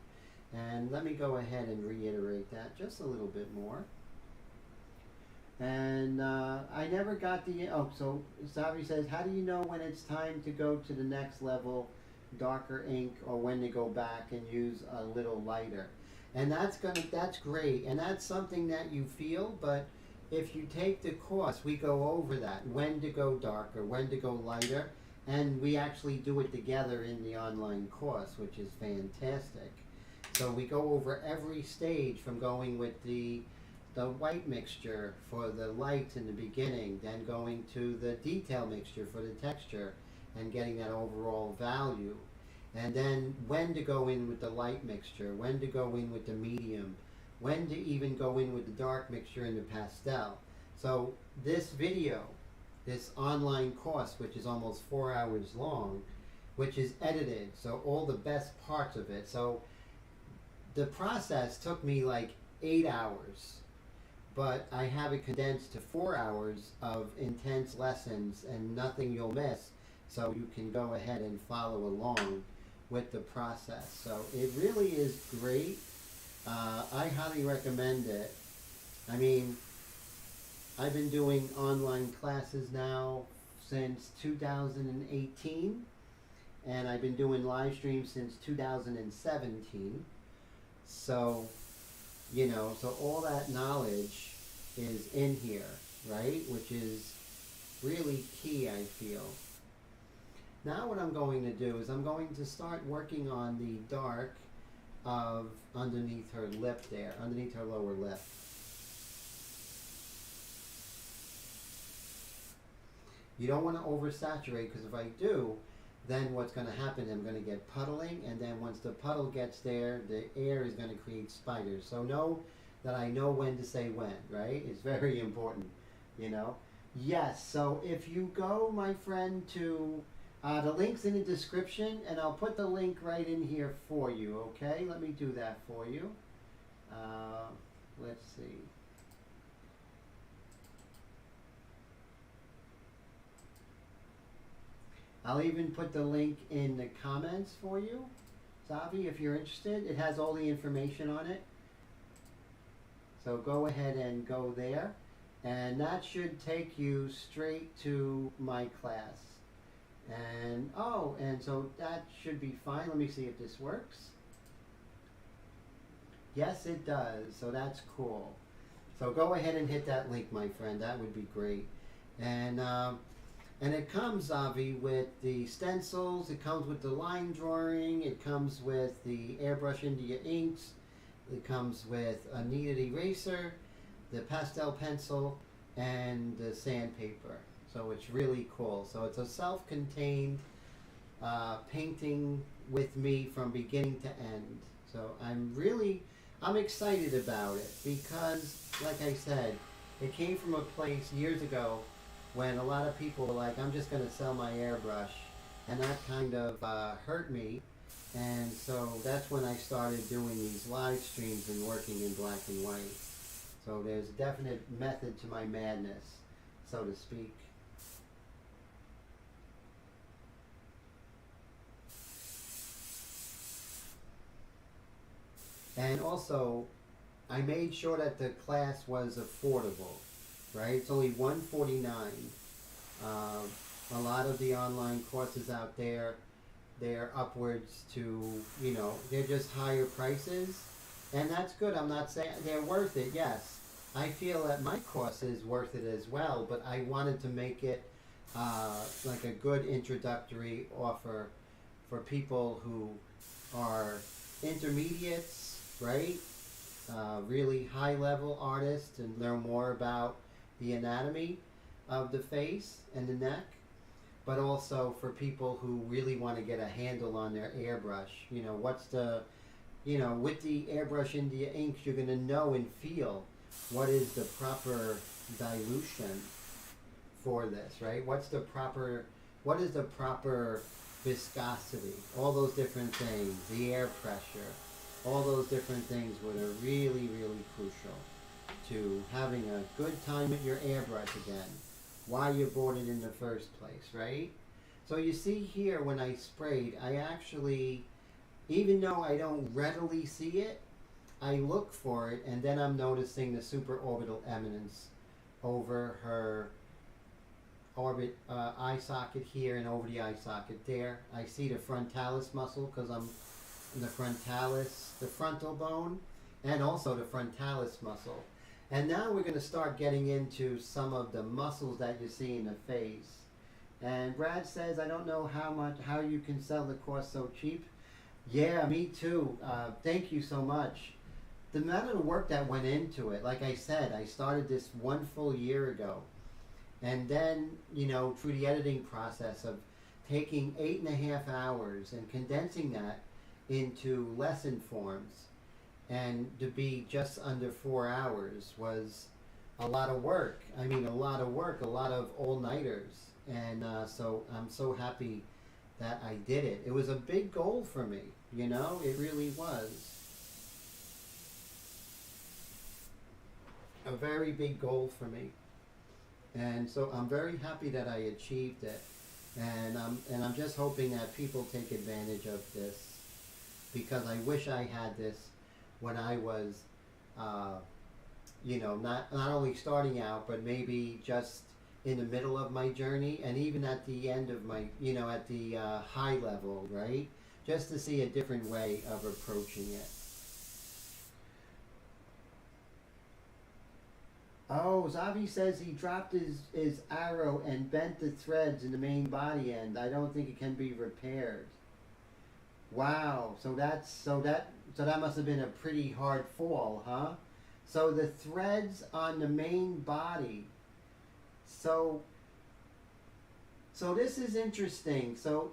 [SPEAKER 1] And let me go ahead and reiterate that just a little bit more. And I never got the, oh, so Savvy says, how do you know when it's time to go to the next level, darker ink, or when to go back and use a little lighter? And that's great, and that's something that you feel, but if you take the course, we go over that, when to go darker, when to go lighter, and we actually do it together in the online course, which is fantastic. So we go over every stage from going with the white mixture for the lights in the beginning, then going to the detail mixture for the texture and getting that overall value, and then when to go in with the light mixture, when to go in with the medium, when to even go in with the dark mixture and the pastel. So this video, this online course, which is almost 4 hours long, which is edited, so all the best parts of it. So the process took me like 8 hours. But I have it condensed to 4 hours of intense lessons and nothing you'll miss, so you can go ahead and follow along with the process. So it really is great. I highly recommend it. I mean, I've been doing online classes now since 2018, and I've been doing live streams since 2017. So, you know, so all that knowledge is in here, right? Which is really key, I feel. Now what I'm going to do is I'm going to start working on the dark of underneath her lip there, underneath her lower lip. You don't want to oversaturate, because if I do, then what's going to happen, I'm going to get puddling, and then once the puddle gets there, the air is going to create spiders. So know that I know when to say when, right? It's very important, you know. Yes, so if you go, my friend, to the link's in the description, and I'll put the link right in here for you, okay? Let me do that for you. Let's see. I'll even put the link in the comments for you, Zavi, if you're interested. It has all the information on it. So go ahead and go there. And that should take you straight to my class. And, oh, and so that should be fine. Let me see if this works. Yes, it does. So that's cool. So go ahead and hit that link, my friend. That would be great. And it comes, Avi, with the stencils, it comes with the line drawing, it comes with the Airbrush India inks, it comes with a kneaded eraser, the pastel pencil, and the sandpaper. So it's really cool. So it's a self-contained painting with me from beginning to end. So I'm excited about it because, like I said, it came from a place years ago when a lot of people were like, I'm just going to sell my airbrush, and that kind of hurt me. And so that's when I started doing these live streams and working in black and white. So there's a definite method to my madness, so to speak. And also, I made sure that the class was affordable. Right? It's only $149. A lot of the online courses out there, they're upwards to, you know, they're just higher prices. And that's good. I'm not saying they're worth it, yes. I feel that my course is worth it as well, but I wanted to make it like a good introductory offer for people who are intermediates, right? Really high-level artists, and learn more about the anatomy of the face and the neck, but also for people who really want to get a handle on their airbrush. You know, what's the, you know, with the Airbrush India inks, you're going to know and feel what is the proper dilution for this, right? What is the proper viscosity? All those different things, the air pressure, all those different things that are really, really crucial to having a good time with your airbrush again, why you bought it in the first place, right? So you see here when I sprayed, I actually, even though I don't readily see it, I look for it, and then I'm noticing the supraorbital eminence over her eye socket here and over the eye socket there. I see the frontalis muscle because I'm in the frontalis, the frontal bone, and also the frontalis muscle. And now we're going to start getting into some of the muscles that you see in the face. And Brad says, I don't know how you can sell the course so cheap. Yeah, me too. Thank you so much. The amount of work that went into it, like I said, I started this 1 full year ago. And then, you know, through the editing process of taking 8.5 hours and condensing that into lesson forms, and to be just under 4 hours was a lot of work. I mean, a lot of work, a lot of all-nighters. And so I'm so happy that I did it. It was a big goal for me, you know? It really was. A very big goal for me. And so I'm very happy that I achieved it. And I'm just hoping that people take advantage of this, because I wish I had this when I was, you know, not only starting out, but maybe just in the middle of my journey, and even at the end of my, you know, at the high level, right? Just to see a different way of approaching it. Oh, Zavi says he dropped his arrow and bent the threads in the main body end. I don't think it can be repaired. Wow, so that must have been a pretty hard fall, huh? So the threads on the main body. So So this is interesting. So,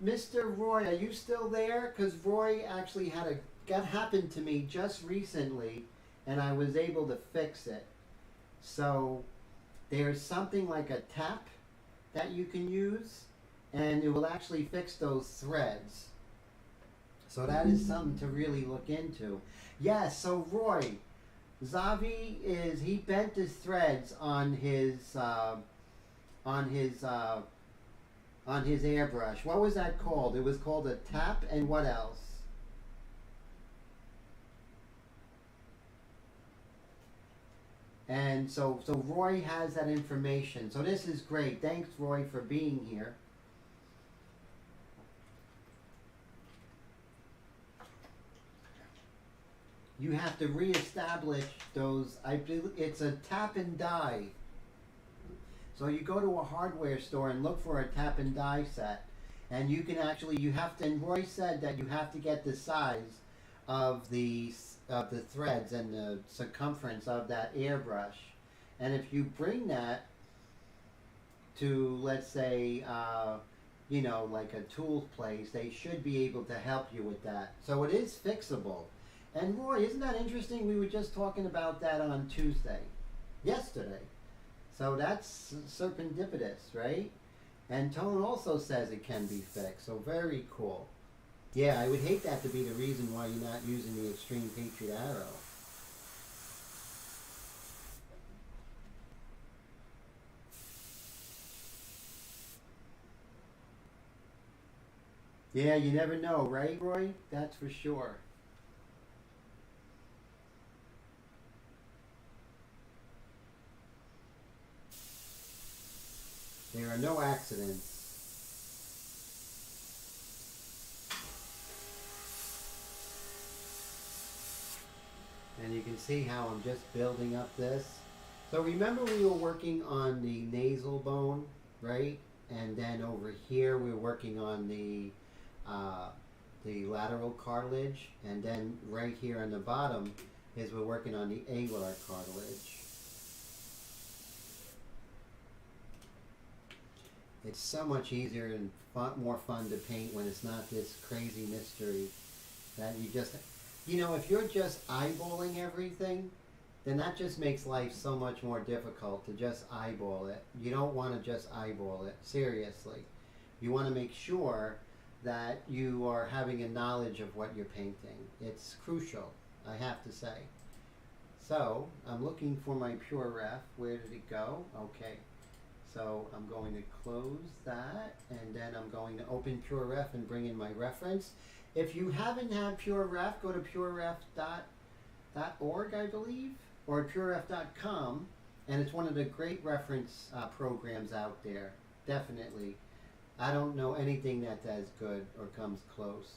[SPEAKER 1] Mr. Roy, are you still there? Because Roy actually had that happened to me just recently, and I was able to fix it. So there's something like a tap that you can use, and it will actually fix those threads. So that is something to really look into. Yes. So Roy, he bent his threads on his on his uh, on his airbrush. What was that called? It was called a tap, and what else? And so Roy has that information. So this is great. Thanks, Roy, for being here. You have to reestablish those. It's a tap and die. So you go to a hardware store and look for a tap and die set, and you can actually and Roy said that you have to get the size of the threads and the circumference of that airbrush, and if you bring that to, let's say, like a tools place, they should be able to help you with that. So it is fixable. And Roy, isn't that interesting? We were just talking about that on yesterday. So that's serendipitous, right? And Tone also says it can be fixed. So very cool. Yeah, I would hate that to be the reason why you're not using the Extreme Patriot Arrow. Yeah, you never know, right, Roy? That's for sure. There are no accidents. And you can see how I'm just building up this. So remember we were working on the nasal bone, right? And then over here we're working on the lateral cartilage. And then right here on the bottom is we're working on the alar cartilage. It's so much easier and more fun to paint when it's not this crazy mystery that you just, if you're just eyeballing everything, then that just makes life so much more difficult to just eyeball it. You don't want to just eyeball it, seriously. You want to make sure that you are having a knowledge of what you're painting. It's crucial, I have to say. So, I'm looking for my Pure Ref. Where did it go? Okay. So I'm going to close that, and then I'm going to open Pure Ref and bring in my reference. If you haven't had Pure Ref, go to pureref.org, I believe, or pureref.com, and it's one of the great reference programs out there, definitely. I don't know anything that's as good or comes close.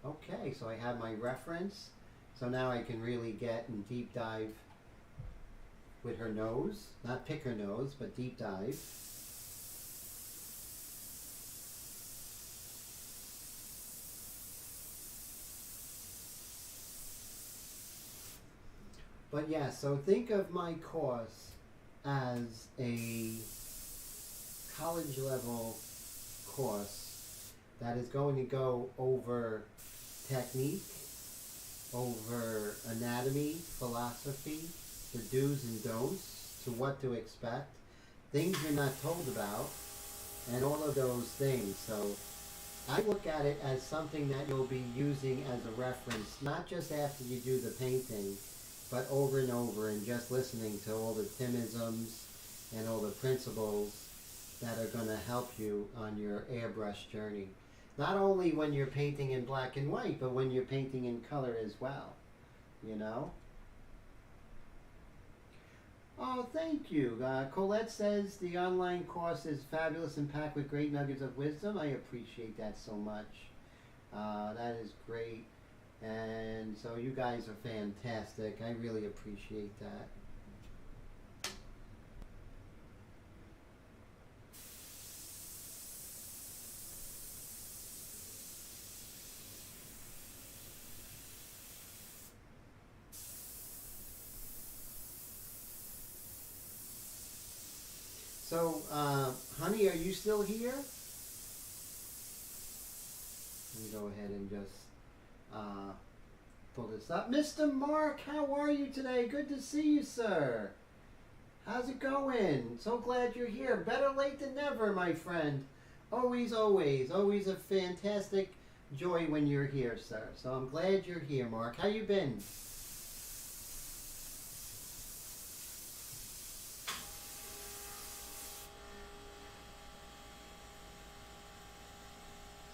[SPEAKER 1] Okay, so I have my reference, so now I can really get and deep dive with her nose, not pick her nose, but deep dive. But yeah, so think of my course as a college level course that is going to go over technique, over anatomy, philosophy, the do's and don'ts, to what to expect, things you're not told about, and all of those things. So I look at it as something that you'll be using as a reference, not just after you do the painting, but over and over, and just listening to all the Timisms and all the principles that are going to help you on your airbrush journey. Not only when you're painting in black and white, but when you're painting in color as well, Oh, thank you. Colette says the online course is fabulous and packed with great nuggets of wisdom. I appreciate that so much. That is great. And so you guys are fantastic. I really appreciate that. So, honey, are you still here? Let me go ahead and just pull this up. Mr. Mark, how are you today? Good to see you, sir. How's it going? So glad you're here. Better late than never, my friend. Always, always, always a fantastic joy when you're here, sir. So I'm glad you're here, Mark. How you been?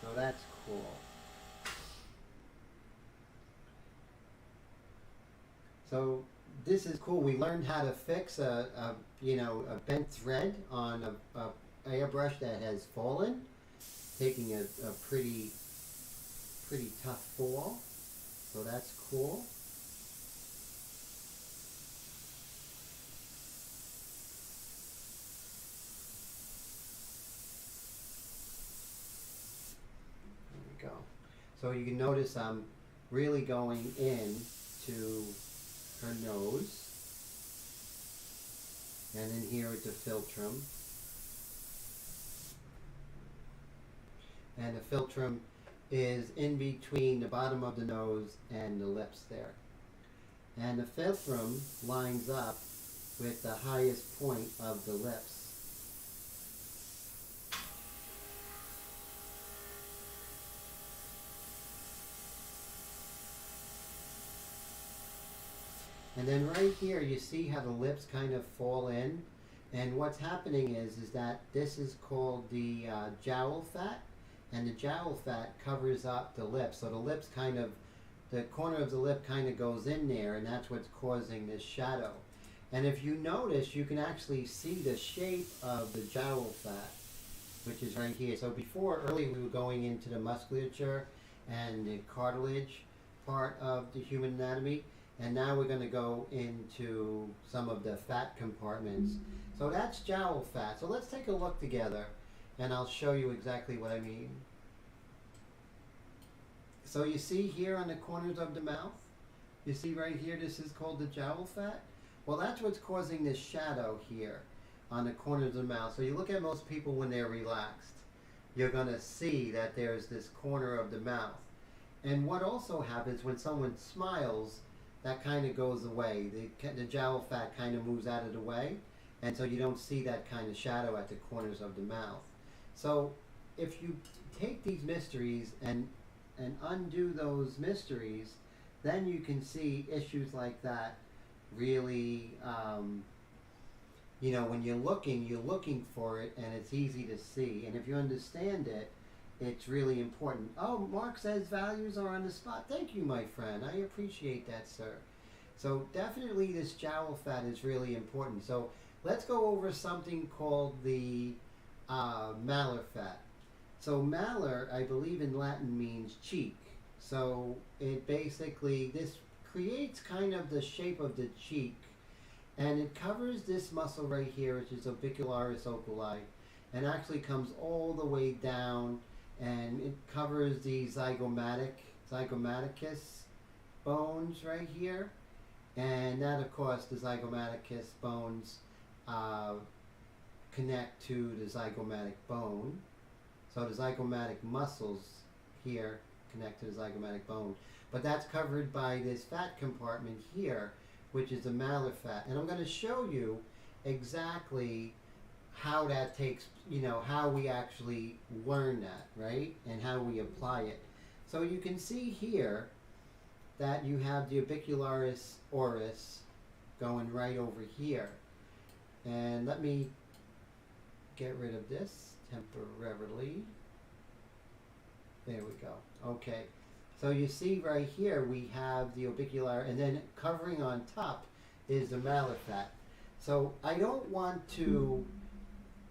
[SPEAKER 1] So that's cool. So this is cool. We learned how to fix a bent thread on a airbrush that has fallen, taking a pretty tough fall. So that's cool. There we go. So you can notice I'm really going in to her nose, and then here at the philtrum. And the philtrum is in between the bottom of the nose and the lips there. And the philtrum lines up with the highest point of the lips. And then right here, you see how the lips kind of fall in. And what's happening is that this is called the jowl fat. And the jowl fat covers up the lips. So the lips kind of, the corner of the lip kind of goes in there, and that's what's causing this shadow. And if you notice, you can actually see the shape of the jowl fat, which is right here. So before, earlier we were going into the musculature and the cartilage part of the human anatomy. And now we're going to go into some of the fat compartments. So that's jowl fat. So let's take a look together, and I'll show you exactly what I mean. So you see here on the corners of the mouth, you see right here, this is called the jowl fat. Well, that's what's causing this shadow here on the corners of the mouth. So you look at most people when they're relaxed, you're going to see that there's this corner of the mouth. And what also happens when someone smiles, that kind of goes away. The jowl fat kind of moves out of the way, and so you don't see that kind of shadow at the corners of the mouth. So if you take these mysteries and undo those mysteries, then you can see issues like that really, when you're looking for it, and it's easy to see. And if you understand it, it's really important. Oh, Mark says values are on the spot. Thank you, my friend. I appreciate that, sir. So definitely this jowl fat is really important. So let's go over something called the malar fat. So malar, I believe in Latin, means cheek. So it basically, this creates kind of the shape of the cheek. And it covers this muscle right here, which is orbicularis oculi, and actually comes all the way down, and it covers the zygomaticus bones right here. And that, of course, the zygomaticus bones connect to the zygomatic bone. So the zygomatic muscles here connect to the zygomatic bone. But that's covered by this fat compartment here, which is the malar fat. And I'm going to show you exactly how that takes, how we actually learn that, right? And how we apply it. So you can see here that you have the orbicularis oris going right over here. And let me get rid of this temporarily. There we go. Okay. So you see right here we have the orbicular, and then covering on top is the malar fat. So I don't want to,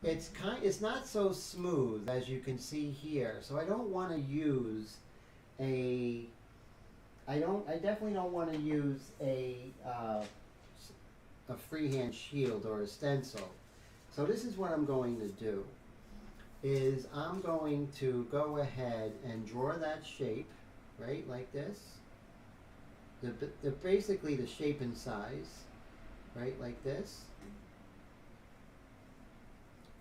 [SPEAKER 1] it's not so smooth as you can see here. So I don't want to use I definitely don't want to use a freehand shield or a stencil. So this is what I'm going to do, is I'm going to go ahead and draw that shape, right, like this. Basically the shape and size, right, like this.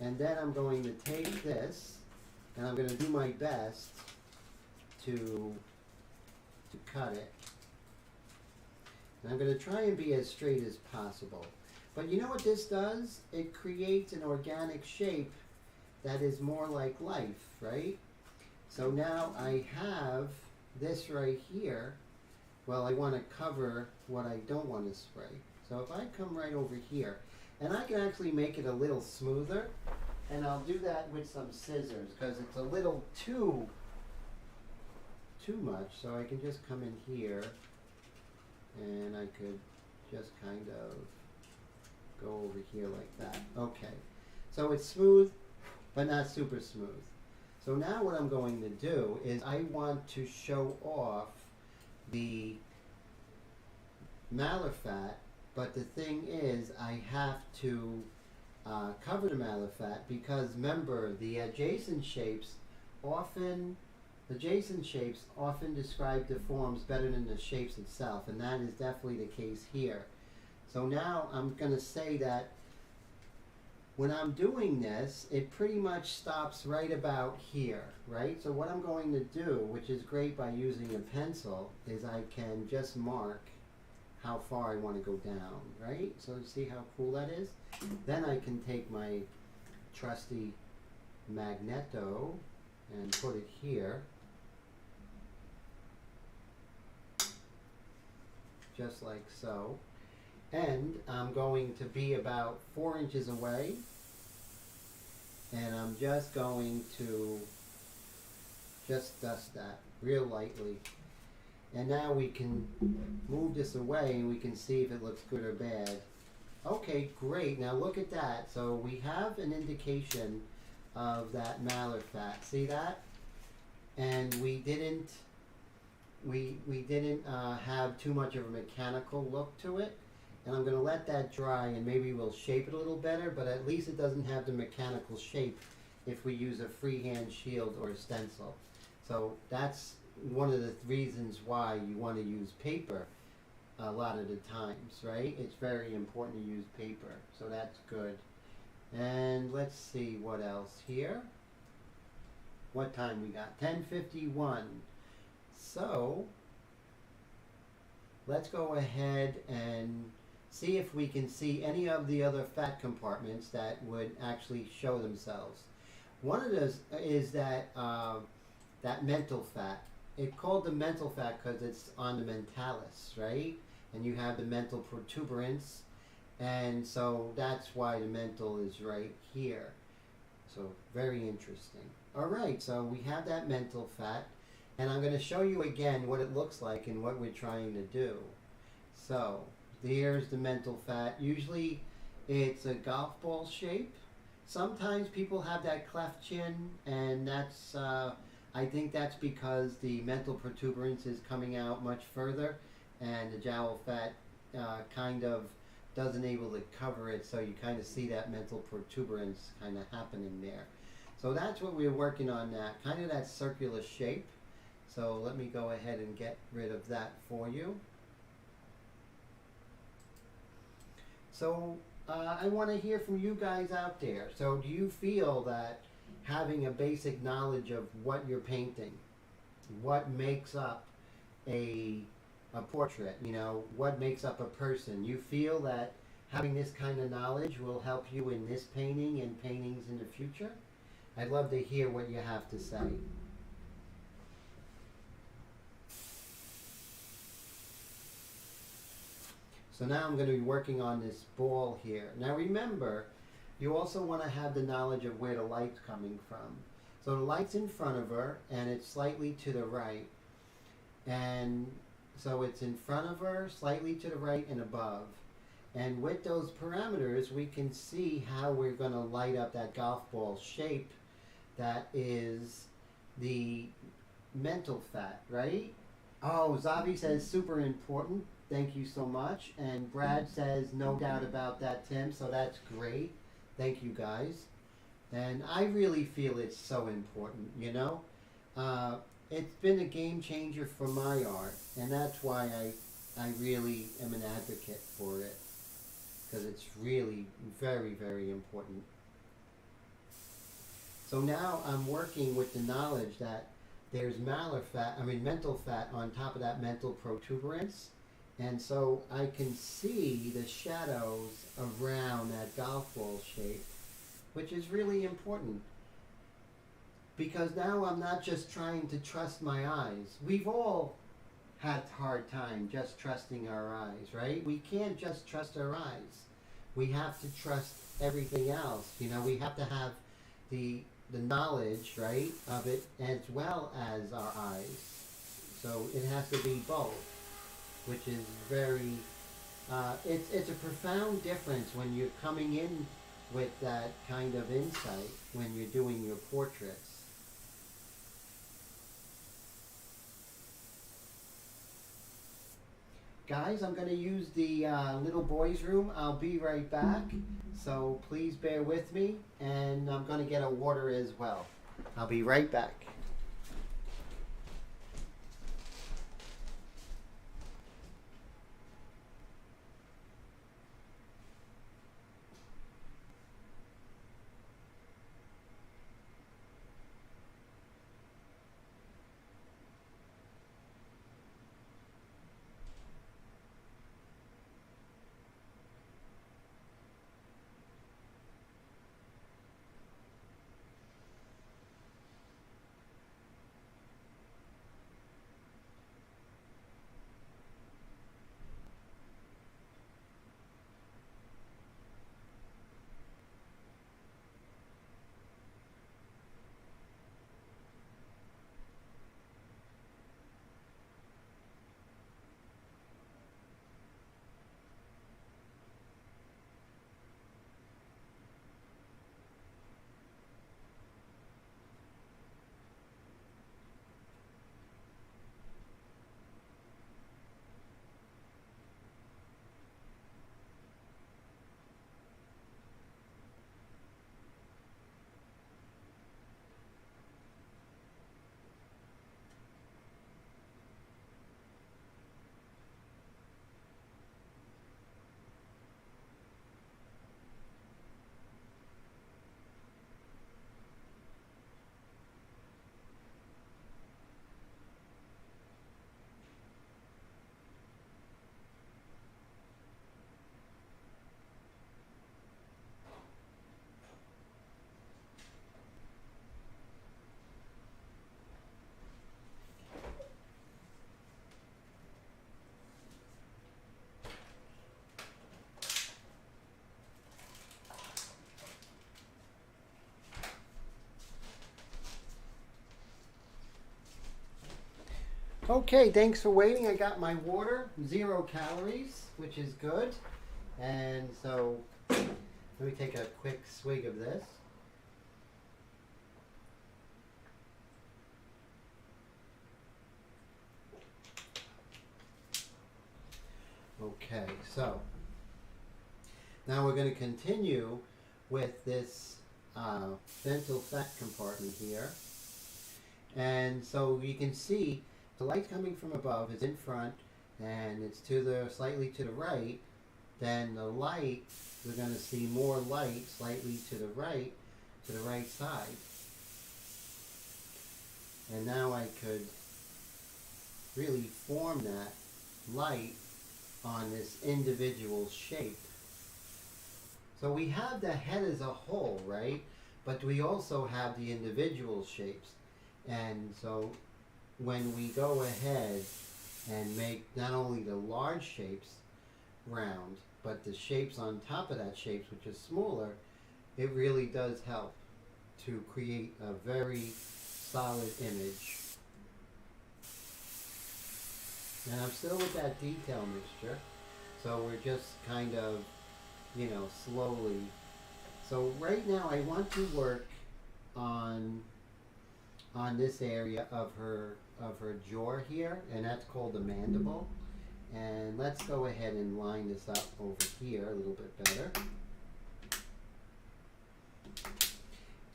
[SPEAKER 1] And then I'm going to take this, and I'm going to do my best to cut it. And I'm going to try and be as straight as possible. But you know what this does? It creates an organic shape that is more like life, right? So now I have this right here. Well, I want to cover what I don't want to spray. So if I come right over here, and I can actually make it a little smoother, and I'll do that with some scissors because it's a little too much. So I can just come in here, and I could just kind of go over here like that. Okay, so it's smooth, but not super smooth. So now what I'm going to do is I want to show off the malafat, but the thing is I have to cover the malafat because remember the adjacent shapes often describe the forms better than the shapes itself, and that is definitely the case here. So now I'm going to say that when I'm doing this, it pretty much stops right about here, right? So what I'm going to do, which is great by using a pencil, is I can just mark how far I want to go down, right? So see how cool that is? Then I can take my trusty magneto and put it here, just like so. And I'm going to be about 4 inches away, and I'm just going to just dust that real lightly. And now we can move this away and we can see if it looks good or bad. Okay, great. Now look at that. So we have an indication of that malafat. See that? And we didn't have too much of a mechanical look to it. And I'm going to let that dry and maybe we'll shape it a little better, but at least it doesn't have the mechanical shape if we use a freehand shield or a stencil. So that's one of the reasons why you want to use paper a lot of the times, right? It's very important to use paper, so that's good. And let's see what else here. What time we got? 10:51. So let's go ahead and see if we can see any of the other fat compartments that would actually show themselves. One of those is that that mental fat. It's called the mental fat because it's on the mentalis, right? And you have the mental protuberance, and so that's why the mental is right here. So very interesting. All right, so we have that mental fat, and I'm going to show you again what it looks like and what we're trying to do. So there's the mental fat. Usually it's a golf ball shape. Sometimes people have that cleft chin, and that's I think that's because the mental protuberance is coming out much further, and the jowl fat kind of doesn't able to cover it, so you kind of see that mental protuberance kind of happening there. So that's what we're working on now, kind of that circular shape. So let me go ahead and get rid of that for you. So I want to hear from you guys out there. So do you feel that having a basic knowledge of what you're painting, what makes up a portrait, you know, what makes up a person, you feel that having this kind of knowledge will help you in this painting and paintings in the future? I'd love to hear what you have to say. So now I'm going to be working on this ball here. Now remember, you also want to have the knowledge of where the light's coming from. So the light's in front of her, and it's slightly to the right. And so it's in front of her, slightly to the right and above. And with those parameters, we can see how we're going to light up that golf ball shape that is the mental fat, right? Oh, Zavi says super important. Thank you so much. And Brad says no doubt about that, Tim. So that's great. Thank you guys. And I really feel it's so important, you know. It's been a game changer for my art, and that's why I really am an advocate for it, because it's really very, very important. So now I'm working with the knowledge that there's mental fat on top of that mental protuberance. And so I can see the shadows around that golf ball shape, which is really important. Because now I'm not just trying to trust my eyes. We've all had a hard time just trusting our eyes, right? We can't just trust our eyes. We have to trust everything else. You know, we have to have the knowledge, right, of it as well as our eyes. So it has to be both, which is very, it's a profound difference when you're coming in with that kind of insight when you're doing your portraits. Guys, I'm going to use the little boys' room. I'll be right back. So please bear with me. And I'm going to get a water as well. I'll be right back. Okay, thanks for waiting. I got my water, 0 calories, which is good. And so let me take a quick swig of this. Okay, so now we're going to continue with this dental fat compartment here. And so you can see the light coming from above is in front and it's slightly to the right. Then the light, we're going to see more light slightly to the right side. And now I could really form that light on this individual shape. So we have the head as a whole, right? But we also have the individual shapes. And so when we go ahead and make not only the large shapes round, but the shapes on top of that shapes, which is smaller, it really does help to create a very solid image. And I'm still with that detail mixture, so we're just kind of, you know, slowly. So right now I want to work on this area of her jaw here, and that's called the mandible. And let's go ahead and line this up over here a little bit better.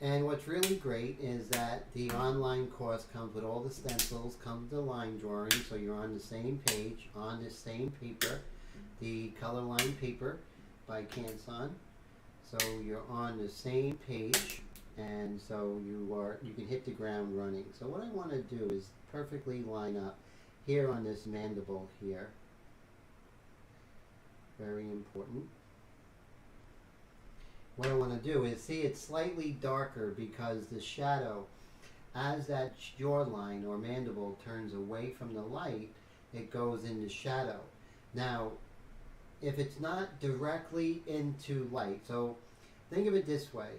[SPEAKER 1] And what's really great is that the online course comes with all the stencils, comes with the line drawing, so you're on the same page, on the same paper, the color line paper by Canson. So you're on the same page, and so you can hit the ground running. So what I want to do is perfectly line up here on this mandible here. Very important. What I want to do is see it's slightly darker because the shadow, as that jawline or mandible turns away from the light, it goes into shadow. Now, if it's not directly into light, so think of it this way.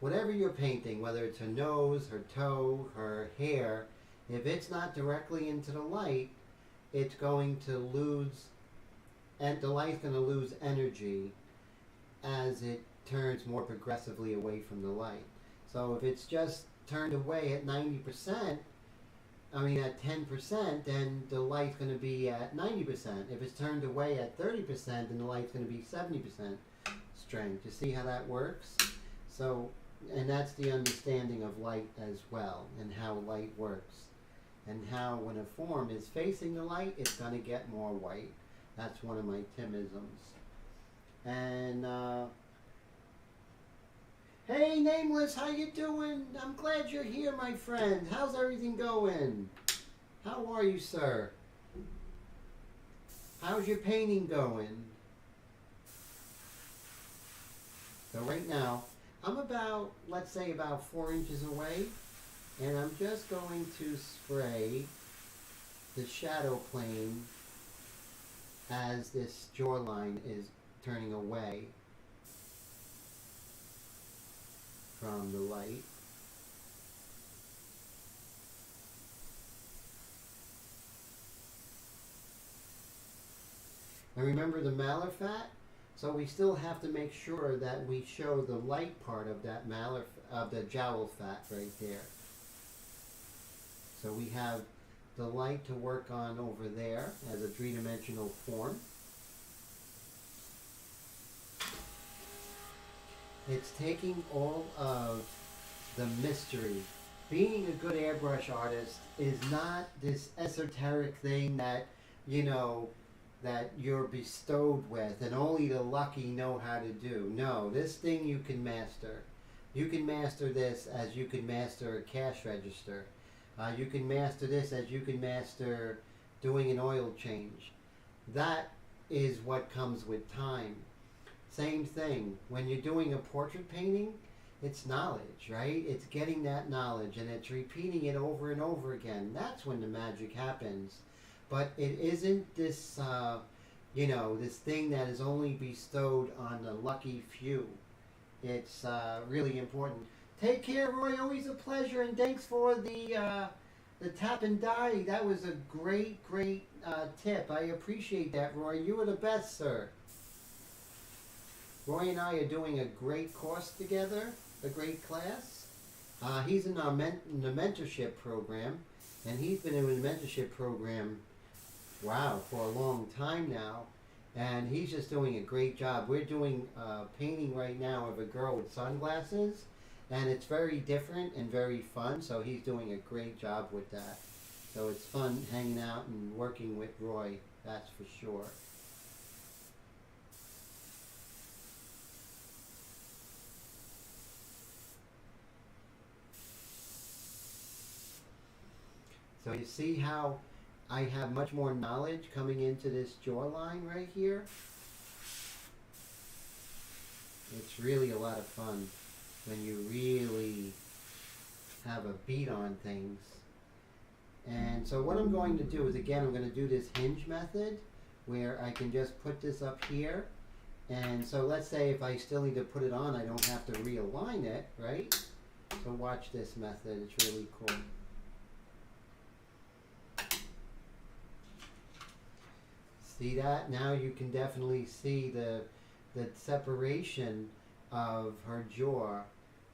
[SPEAKER 1] Whatever you're painting, whether it's her nose, her toe, her hair, if it's not directly into the light, it's going to lose, and the light's going to lose energy as it turns more progressively away from the light. So if it's just turned away at 90%, at 10%, then the light's going to be at 90%. If it's turned away at 30%, then the light's going to be 70% strength. You see how that works? So, and that's the understanding of light as well, and how light works. And how when a form is facing the light, it's going to get more white. That's one of my Timisms. And, hey, Nameless, how you doing? I'm glad you're here, my friend. How's everything going? How are you, sir? How's your painting going? So right now, I'm about, let's say, about 4 inches away, and I'm just going to spray the shadow plane as this jawline is turning away from the light. And remember the malar fat? So we still have to make sure that we show the light part of that the jowl fat right there. So we have the light to work on over there as a three-dimensional form. It's taking all of the mystery. Being a good airbrush artist is not this esoteric thing that, that you're bestowed with and only the lucky know how to do. No, this thing you can master. You can master this as you can master a cash register. You can master this as you can master doing an oil change. That is what comes with time. Same thing, when you're doing a portrait painting, it's knowledge, right? It's getting that knowledge and it's repeating it over and over again. That's when the magic happens. But it isn't this, this thing that is only bestowed on the lucky few. It's really important. Take care, Roy. Always a pleasure, and thanks for the tap and die. That was a great tip. I appreciate that, Roy. You were the best, sir. Roy and I are doing a great course together, a great class. He's in the mentorship program, and he's been in the mentorship program, wow, for a long time now, and he's just doing a great job. We're doing a painting right now of a girl with sunglasses, and it's very different and very fun, so he's doing a great job with that. So it's fun hanging out and working with Roy, that's for sure. So you see how I have much more knowledge coming into this jawline right here? It's really a lot of fun when you really have a beat on things. And so what I'm going to do is, again, I'm going to do this hinge method where I can just put this up here. And so let's say if I still need to put it on, I don't have to realign it, right? So watch this method, it's really cool. See that? Now you can definitely see the separation of her jaw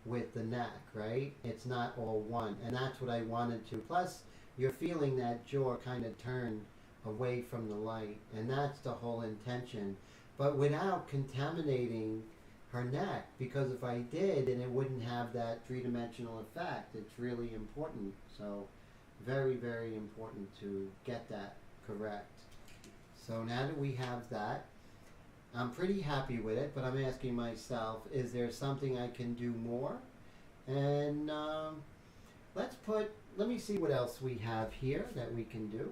[SPEAKER 1] with the neck, right? It's not all one, and that's what I wanted to. Plus, you're feeling that jaw kind of turn away from the light, and that's the whole intention. But without contaminating her neck, because if I did, then it wouldn't have that three-dimensional effect. It's really important. So, very, very important to get that correct. So now that we have that, I'm pretty happy with it, but I'm asking myself, is there something I can do more? And let me see what else we have here that we can do.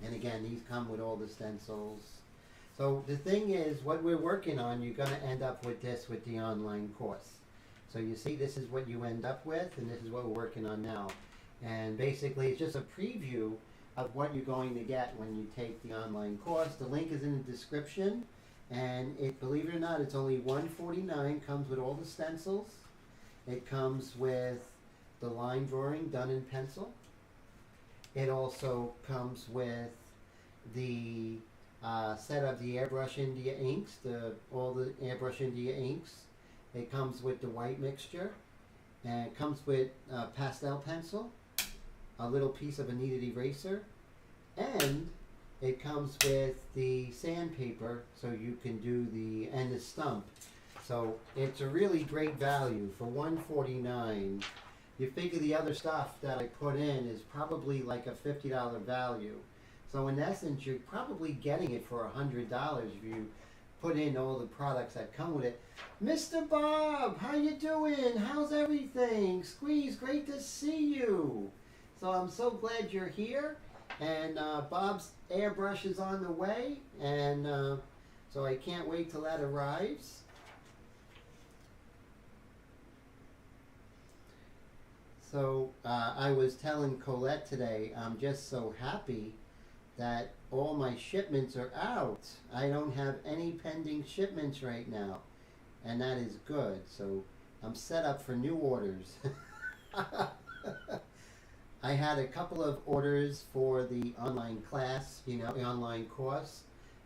[SPEAKER 1] And again, these come with all the stencils. So the thing is, what we're working on, you're going to end up with this with the online course. So you see, this is what you end up with, and this is what we're working on now. And basically, it's just a preview of what you're going to get when you take the online course. The link is in the description. And believe it or not, it's only $149. Comes with all the stencils. It comes with the line drawing done in pencil. It also comes with the set of the Airbrush India inks, all the Airbrush India inks. It comes with the white mixture, and it comes with a pastel pencil, a little piece of a kneaded eraser, and it comes with the sandpaper, so you can do and the stump. So it's a really great value for $149. You figure the other stuff that I put in is probably like a $50 value. So in essence, you're probably getting it for $100 if you put in all the products that come with it. Mr. Bob, how you doing? How's everything? Squeeze, great to see you. So I'm so glad you're here. And Bob's airbrush is on the way. And so I can't wait till that arrives. So I was telling Colette today, I'm just so happy that all my shipments are out. I don't have any pending shipments right now, and that is good. So I'm set up for new orders. I had a couple of orders for the online class, the online course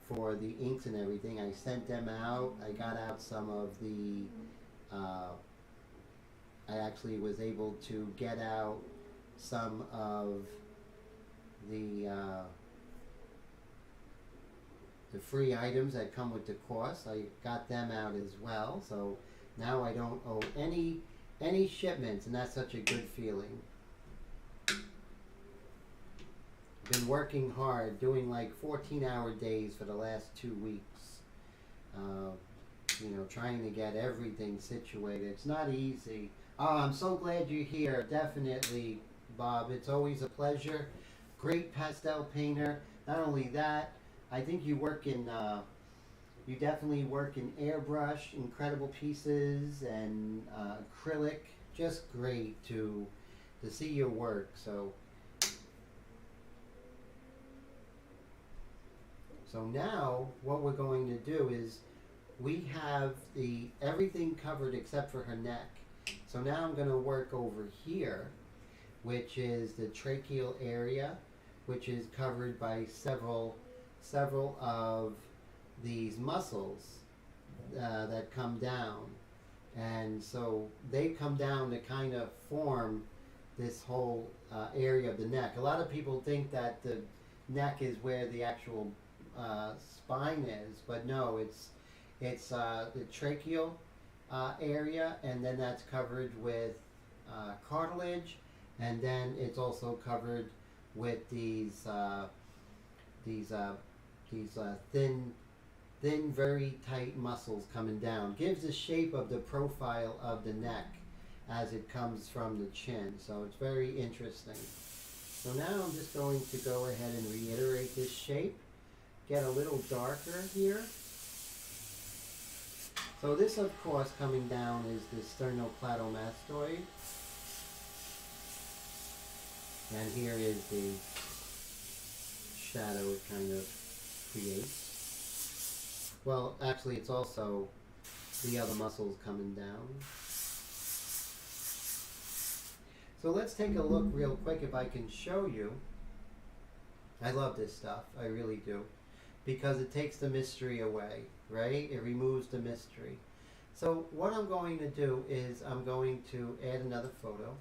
[SPEAKER 1] for the inks and everything. I sent them out. I got out some of the I actually was able to get out some of the free items that come with the course. I got them out as well, so now I don't owe any shipments, and that's such a good feeling. Been working hard, doing like 14-hour days for the last 2 weeks. Trying to get everything situated. It's not easy. Oh, I'm so glad you're here. Definitely, Bob. It's always a pleasure. Great pastel painter. Not only that, I think you definitely work in airbrush, incredible pieces, and acrylic. Just great to see your work. So now what we're going to do is we have everything covered except for her neck. So now I'm going to work over here, which is the tracheal area, which is covered by several of these muscles that come down. And so they come down to kind of form this whole area of the neck. A lot of people think that the neck is where the actual spine is, but no, it's the tracheal area, and then that's covered with cartilage, and then it's also covered with these thin, very tight muscles coming down. Gives the shape of the profile of the neck as it comes from the chin. So it's very interesting. So now I'm just going to go ahead and reiterate this shape. Get a little darker here. So this, of course, coming down is the sternocleidomastoid. And here is the shadow it kind of creates. Well, actually, it's also the other muscles coming down. So let's take a look real quick if I can show you. I love this stuff, I really do, because it takes the mystery away, right? It removes the mystery. So what I'm going to do is I'm going to add another photo.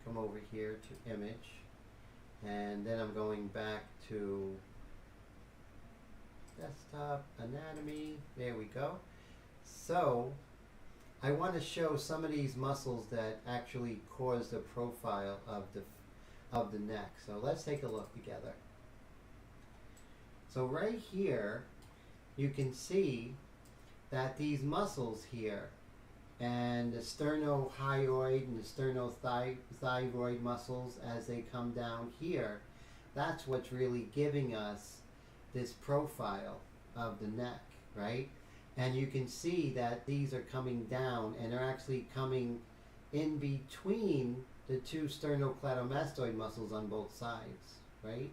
[SPEAKER 1] Come over here to image, and then I'm going back to desktop, anatomy, there we go. So I want to show some of these muscles that actually cause the profile of the neck. So let's take a look together. So right here you can see that these muscles here and the sternohyoid and the sternothyroid muscles as they come down here. That's what's really giving us this profile of the neck, right? And you can see that these are coming down and are actually coming in between the two sternocleidomastoid muscles on both sides, right?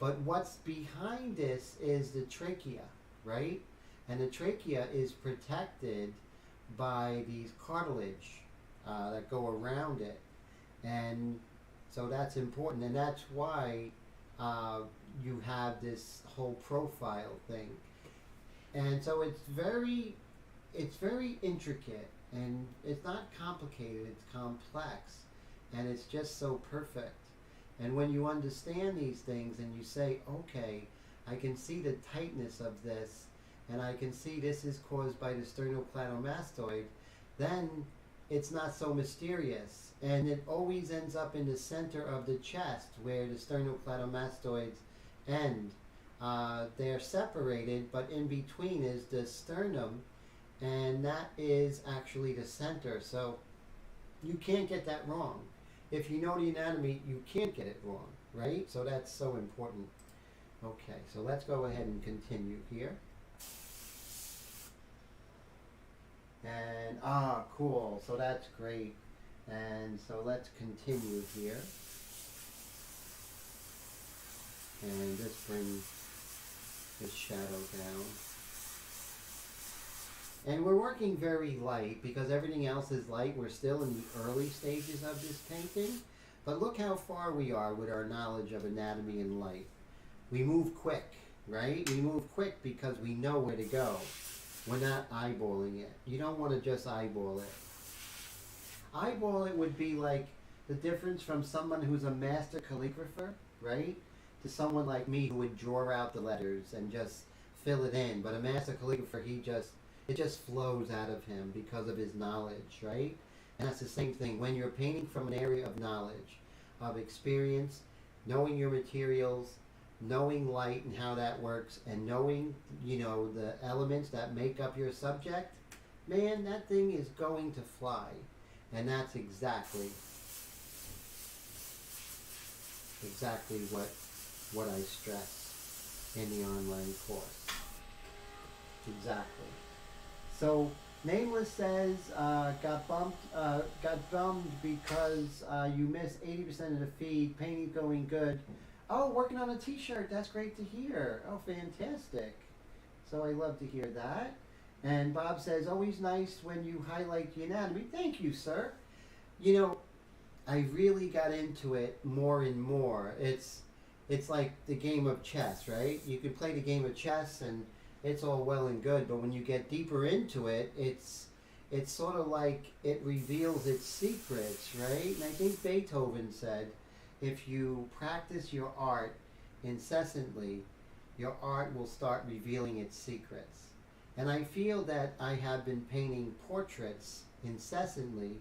[SPEAKER 1] But what's behind this is the trachea, right? And the trachea is protected by these cartilage that go around it. And so that's important, and that's why you have this whole profile thing. And so it's very intricate, and it's not complicated, it's complex, and it's just so perfect. And when you understand these things and you say, okay, I can see the tightness of this, and I can see this is caused by the sternocleidomastoid, then it's not so mysterious. And it always ends up in the center of the chest where the sternocleidomastoids end. They're separated, but in between is the sternum, and that is actually the center. So you can't get that wrong. If you know the anatomy, you can't get it wrong, right? So that's so important. Okay, so let's go ahead and continue here. And, cool, so that's great. And so let's continue here. And just bring this shadow down. And we're working very light because everything else is light. We're still in the early stages of this painting. But look how far we are with our knowledge of anatomy and light. We move quick, right? We move quick because we know where to go. We're not eyeballing it. You don't want to just eyeball it. Eyeball it would be like the difference from someone who's a master calligrapher, right? To someone like me who would draw out the letters and just fill it in. But a master calligrapher, it just flows out of him because of his knowledge, right? And that's the same thing. When you're painting from an area of knowledge, of experience, knowing your materials, knowing light and how that works, and knowing, you know, the elements that make up your subject, man, that thing is going to fly. And that's exactly what I stress in the online course. Exactly. So Nameless says, got bummed because you missed 80% of the feed. Painting going good. Oh, working on a t-shirt. That's great to hear. Oh, fantastic. So I love to hear that. And Bob says, always nice when you highlight the anatomy. Thank you, sir. You know, I really got into it more and more. It's like the game of chess, right? You can play the game of chess and it's all well and good, but when you get deeper into it, it's sort of like it reveals its secrets, right? And I think Beethoven said, if you practice your art incessantly, your art will start revealing its secrets. And I feel that I have been painting portraits incessantly,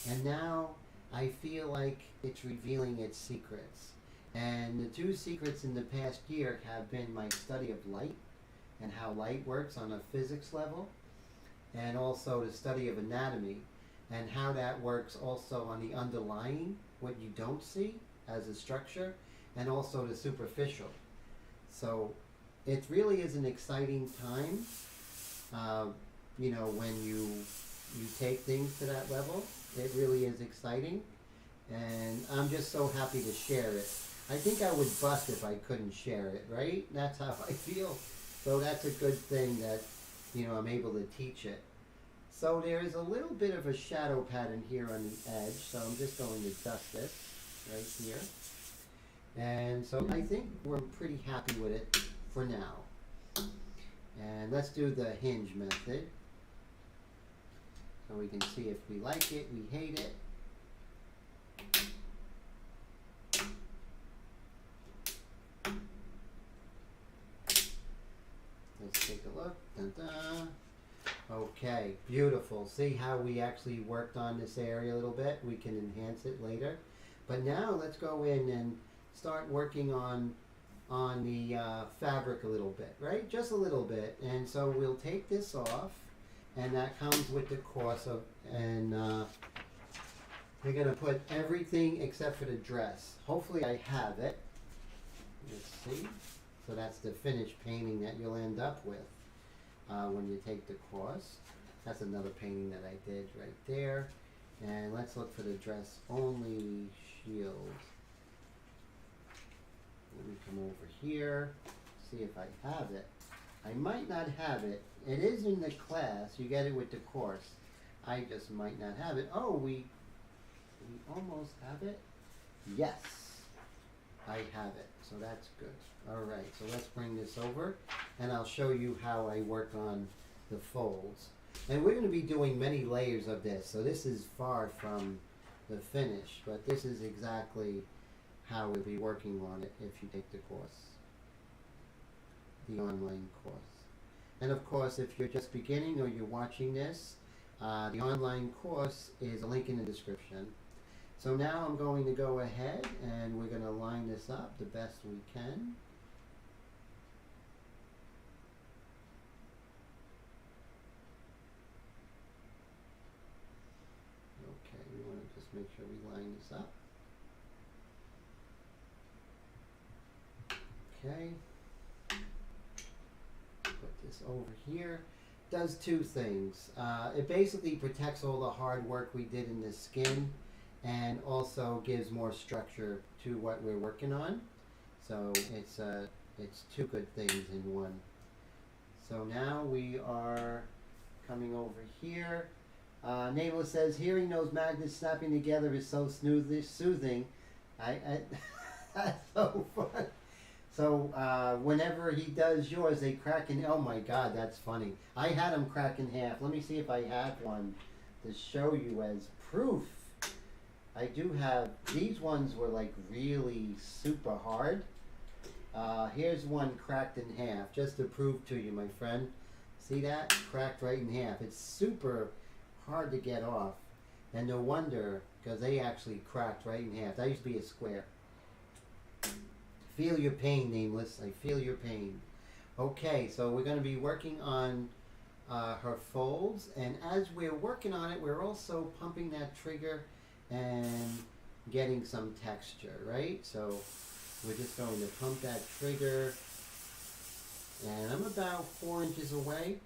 [SPEAKER 1] and now I feel like it's revealing its secrets. And the two secrets in the past year have been my study of light and how light works on a physics level, and also the study of anatomy and how that works also on the underlying, what you don't see as a structure, and also the superficial. So it really is an exciting time, you know, when you take things to that level. It really is exciting, and I'm just so happy to share it. I think I would bust if I couldn't share it, right? That's how I feel. So that's a good thing that, you know, I'm able to teach it. So there is a little bit of a shadow pattern here on the edge, so I'm just going to dust this right here. And so I think we're pretty happy with it for now. And let's do the hinge method. So we can see if we like it, we hate it. Let's take a look. Dun-dun. Okay, beautiful. See how we actually worked on this area a little bit? We can enhance it later. But now let's go in and start working on the fabric a little bit, right? Just a little bit. And so we'll take this off and that comes with the course of, and we're going to put everything except for the dress. Hopefully I have it. Let's see. So that's the finished painting that you'll end up with when you take the course. That's another painting that I did right there. And let's look for the dress only shield. Let me come over here, see if I have it. I might not have it. It is in the class. You get it with the course. I just might not have it. Oh, we almost have it. Yes, I have it. So that's good. All right, so let's bring this over, and I'll show you how I work on the folds. And we're going to be doing many layers of this, so this is far from the finish, but this is exactly how we'll be working on it if you take the course, the online course. And of course, if you're just beginning or you're watching this, the online course is a link in the description. So now I'm going to go ahead and we're going to line this up the best we can. Okay, we want to just make sure we line this up. Okay. Put this over here. Does two things. It basically protects all the hard work we did in the skin, and also gives more structure to what we're working on. So it's two good things in one. So now we are coming over here. Nameless says, hearing those magnets snapping together is so soothing. That's so fun. So whenever he does yours, they crack in. Oh my God, that's funny. I had them crack in half. Let me see if I have one to show you as proof. I do have, these ones were like really super hard. Here's one cracked in half, just to prove to you, my friend. See that? Cracked right in half. It's super hard to get off. And no wonder, because they actually cracked right in half. That used to be a square. Feel your pain, Nameless. I feel your pain. Okay, so we're going to be working on her folds. And as we're working on it, we're also pumping that trigger and getting some texture, right? So we're just going to pump that trigger, and I'm about 4 inches away,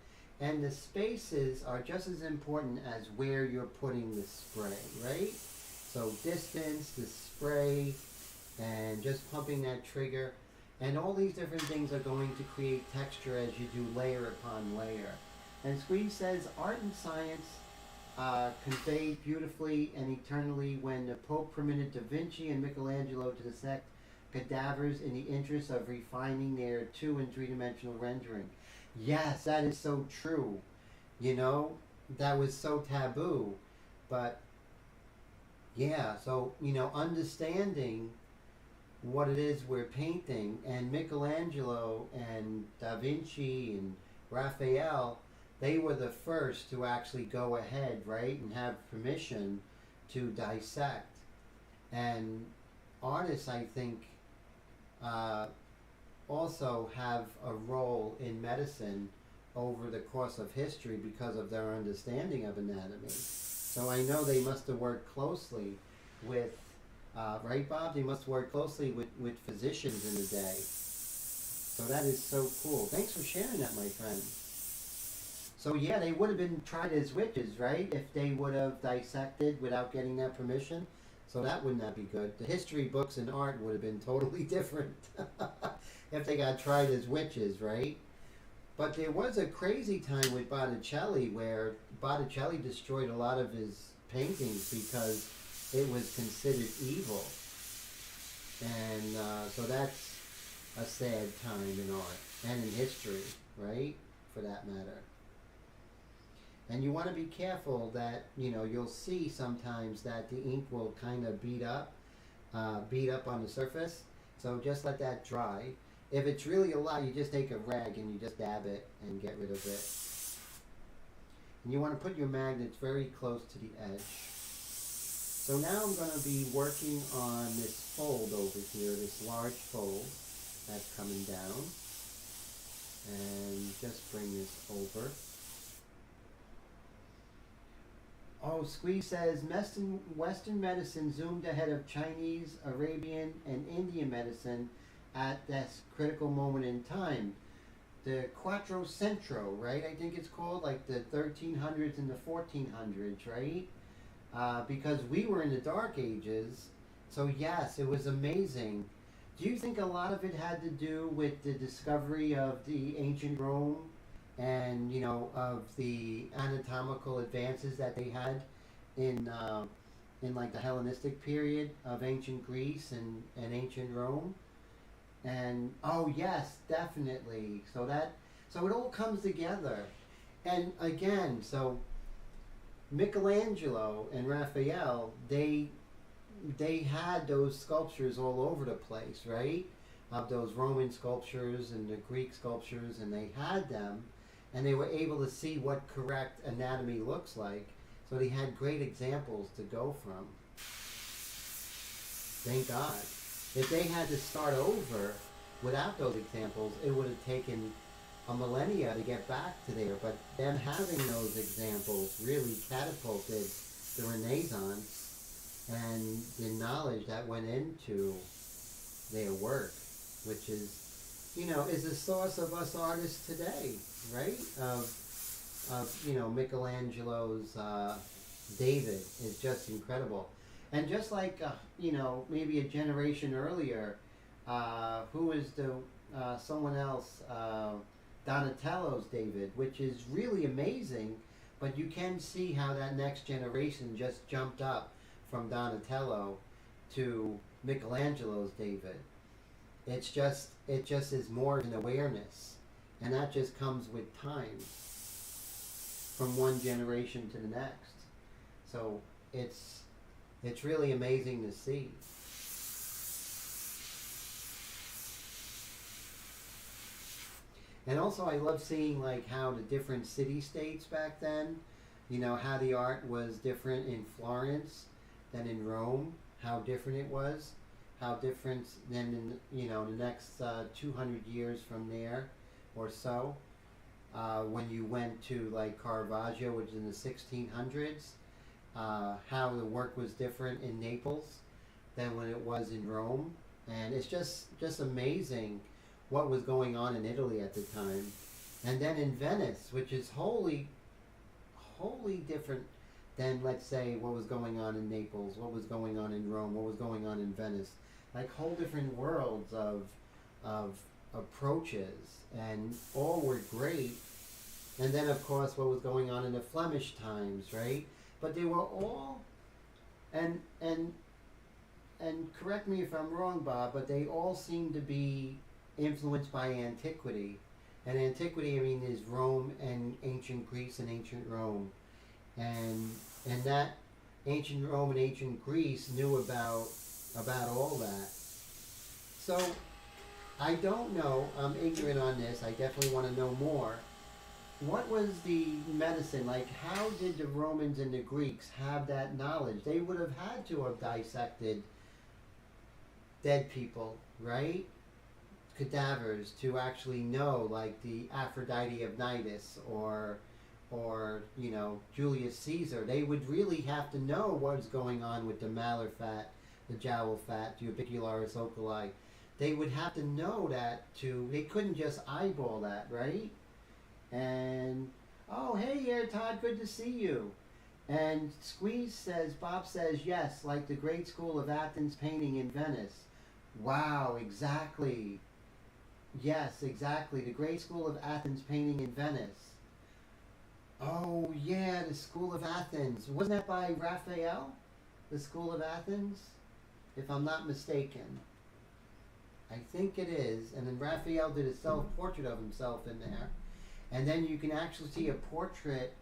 [SPEAKER 1] and the spaces are just as important as where you're putting the spray, right? So distance, the spray, and just pumping that trigger, and all these different things are going to create texture as you do layer upon layer. And Squeeze says, art and science conveyed beautifully and eternally when the Pope permitted Da Vinci and Michelangelo to dissect cadavers in the interest of refining their 2- and 3-dimensional rendering. Yes, that is so true. You know, that was so taboo. But, yeah, so, you know, understanding what it is we're painting, and Michelangelo and Da Vinci and Raphael, they were the first to actually go ahead, right, and have permission to dissect. And artists, I think, also have a role in medicine over the course of history because of their understanding of anatomy. So I know they must have worked closely with, right, Bob? They must work closely with physicians in the day. So that is so cool. Thanks for sharing that, my friend. So yeah, they would have been tried as witches, right? If they would have dissected without getting that permission. So that would not be good. The history books and art would have been totally different if they got tried as witches, right? But there was a crazy time with Botticelli where Botticelli destroyed a lot of his paintings because it was considered evil. And so that's a sad time in art and in history, right? For that matter. And you want to be careful that, you know, you'll see sometimes that the ink will kind of beat up on the surface. So just let that dry. If it's really a lot, you just take a rag and you just dab it and get rid of it. And you want to put your magnets very close to the edge. So now I'm going to be working on this fold over here, this large fold that's coming down. And just bring this over. Oh, Squeeze says Western medicine zoomed ahead of Chinese, Arabian, and Indian medicine at this critical moment in time. The Quattrocentro, right? I think it's called, like the 1300s and the 1400s, right? Because we were in the Dark Ages, so yes, it was amazing. Do you think a lot of it had to do with the discovery of the ancient Rome and, you know, of the anatomical advances that they had in like the Hellenistic period of ancient Greece and ancient Rome? And oh yes, definitely. So it all comes together. And again, so Michelangelo and Raphael, they had those sculptures all over the place, right? Of those Roman sculptures and the Greek sculptures, and they had them, and they were able to see what correct anatomy looks like. So they had great examples to go from. Thank God. If they had to start over without those examples, it would have taken a millennia to get back to there. But them having those examples really catapulted the Renaissance and the knowledge that went into their work, which is, you know, is the source of us artists today, right? Of you know, Michelangelo's David is just incredible. And just like, you know, maybe a generation earlier, who is the, someone else, Donatello's David, which is really amazing, but you can see how that next generation just jumped up from Donatello to Michelangelo's David. It just is more of an awareness, and that just comes with time from one generation to the next. So it's really amazing to see. And also I love seeing like how the different city-states back then, you know, how the art was different in Florence than in Rome, how different it was, how different than in, you know, the next 200 years from there or so. When you went to like Caravaggio, which is in the 1600s, how the work was different in Naples than when it was in Rome. And it's just amazing what was going on in Italy at the time. And then in Venice, which is wholly different than, let's say, what was going on in Naples, what was going on in Rome, what was going on in Venice. Like whole different worlds of approaches, and all were great. And then, of course, what was going on in the Flemish times, right? But they were all, and correct me if I'm wrong, Bob, but they all seem to be influenced by antiquity. And antiquity, I mean, is Rome and ancient Greece and ancient Rome. And that ancient Rome and ancient Greece knew about all that. So I don't know, I'm ignorant on this, I definitely want to know more. What was the medicine, like how did the Romans and the Greeks have that knowledge? They would have had to have dissected dead people, right? Cadavers, to actually know, like the Aphrodite of Cnidos or you know, Julius Caesar. They would really have to know what's going on with the malar fat, the jowl fat, the orbicularis oculi. They would have to know that they couldn't just eyeball that, right? And, oh, hey there, Todd, good to see you. And Squeeze says, Bob says, yes, like the great school of Athens painting in Venice. Wow, exactly. Yes, exactly. The great school of Athens painting in Venice. Oh, yeah, the School of Athens. Wasn't that by Raphael? The School of Athens? If I'm not mistaken. I think it is. And then Raphael did a self-portrait of himself in there. And then you can actually see a portrait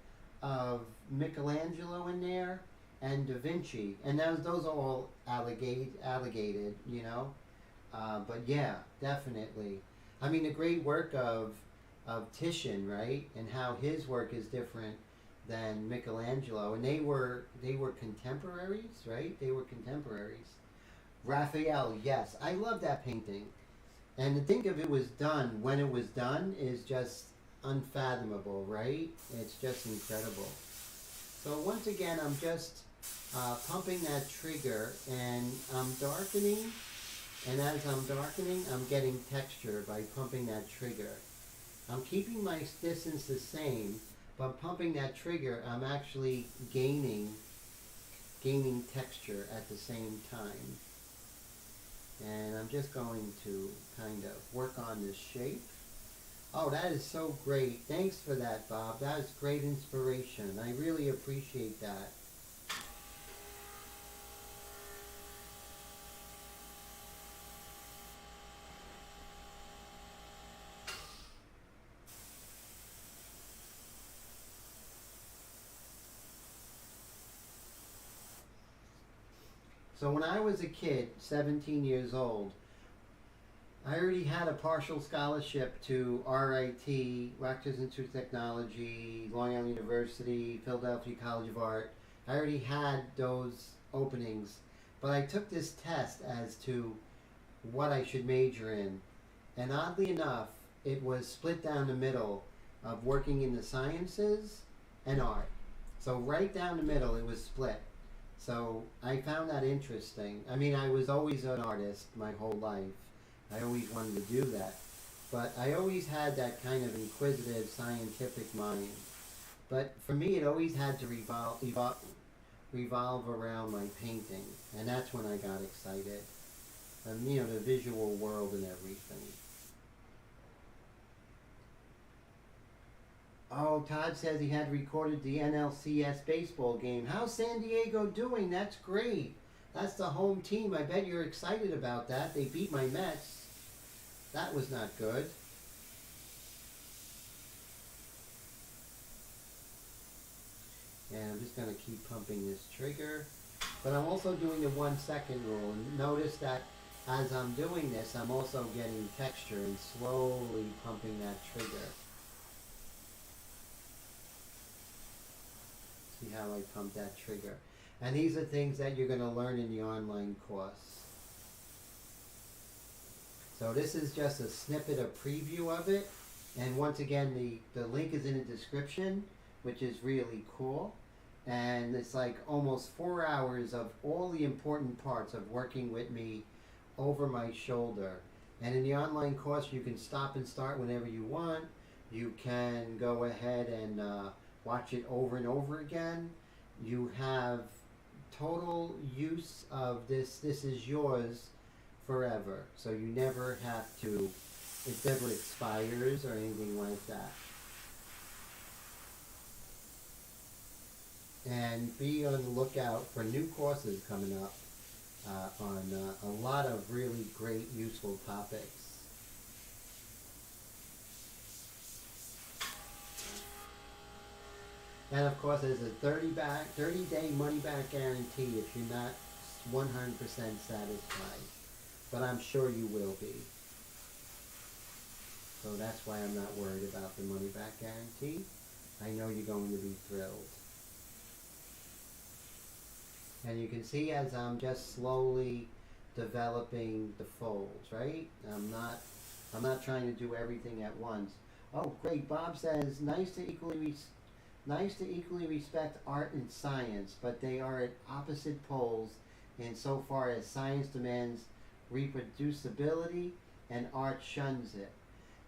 [SPEAKER 1] of Michelangelo in there and Da Vinci. And those are all alligated, you know. But yeah, definitely. I mean, the great work of Titian, right? And how his work is different than Michelangelo. And they were contemporaries, right? They were contemporaries. Raphael, yes. I love that painting. And to think of it was done when it was done is just unfathomable, right? It's just incredible. So once again, I'm just pumping that trigger, and I'm darkening, and as I'm darkening, I'm getting texture by pumping that trigger. I'm keeping my distance the same, but pumping that trigger, I'm actually gaining texture at the same time. And I'm just going to kind of work on this shape. Oh, that is so great. Thanks for that, Bob. That is great inspiration. I really appreciate that. So when I was a kid, 17 years old, I already had a partial scholarship to RIT, Rutgers Institute of Technology, Long Island University, Philadelphia College of Art. I already had those openings, but I took this test as to what I should major in. And oddly enough, it was split down the middle of working in the sciences and art. So right down the middle, it was split. So I found that interesting. I mean, I was always an artist my whole life. I always wanted to do that. But I always had that kind of inquisitive, scientific mind. But for me, it always had to revolve around my painting. And that's when I got excited. You know, the visual world and everything. Oh, Todd says he had recorded the NLCS baseball game. How's San Diego doing? That's great. That's the home team. I bet you're excited about that. They beat my Mets. That was not good. And I'm just going to keep pumping this trigger. But I'm also doing the 1 second rule. And notice that as I'm doing this, I'm also getting texture and slowly pumping that trigger. See how I pump that trigger. And these are things that you're going to learn in the online course. So this is just a snippet, a preview of it. And once again, the link is in the description, which is really cool. And it's like almost 4 hours of all the important parts of working with me over my shoulder. And in the online course, you can stop and start whenever you want. You can go ahead and watch it over and over again. You have total use of this. This is yours forever. So you never have to, it never expires or anything like that. And be on the lookout for new courses coming up on a lot of really great, useful topics. And of course, there's a 30-day money-back guarantee if you're not 100% satisfied. But I'm sure you will be. So that's why I'm not worried about the money-back guarantee. I know you're going to be thrilled. And you can see as I'm just slowly developing the folds, right? I'm not trying to do everything at once. Oh, great. Bob says, nice to equally respect art and science, but they are at opposite poles insofar as science demands reproducibility and art shuns it.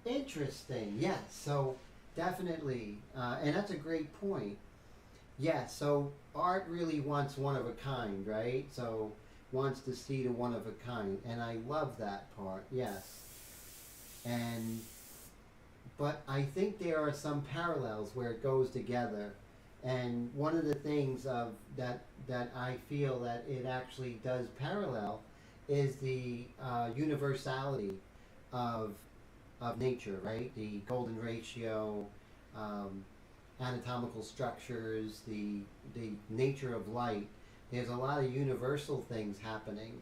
[SPEAKER 1] Interesting. Yes. So definitely, and that's a great point. Yes. So art really wants one of a kind, right? So wants to see the one of a kind, and I love that part. Yes. But I think there are some parallels where it goes together. And one of the things that I feel that it actually does parallel is the universality of nature, right? The golden ratio, anatomical structures, the nature of light. There's a lot of universal things happening.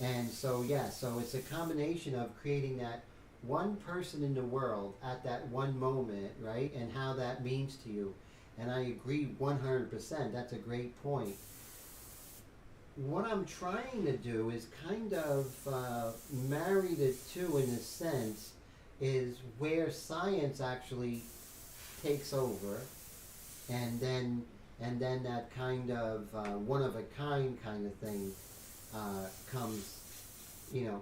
[SPEAKER 1] And so, yeah, so it's a combination of creating that one person in the world at that one moment, right? And how that means to you. And I agree 100%. That's a great point. What I'm trying to do is kind of marry the two in a sense, is where science actually takes over, and then and then that kind of one-of-a-kind kind of thing comes,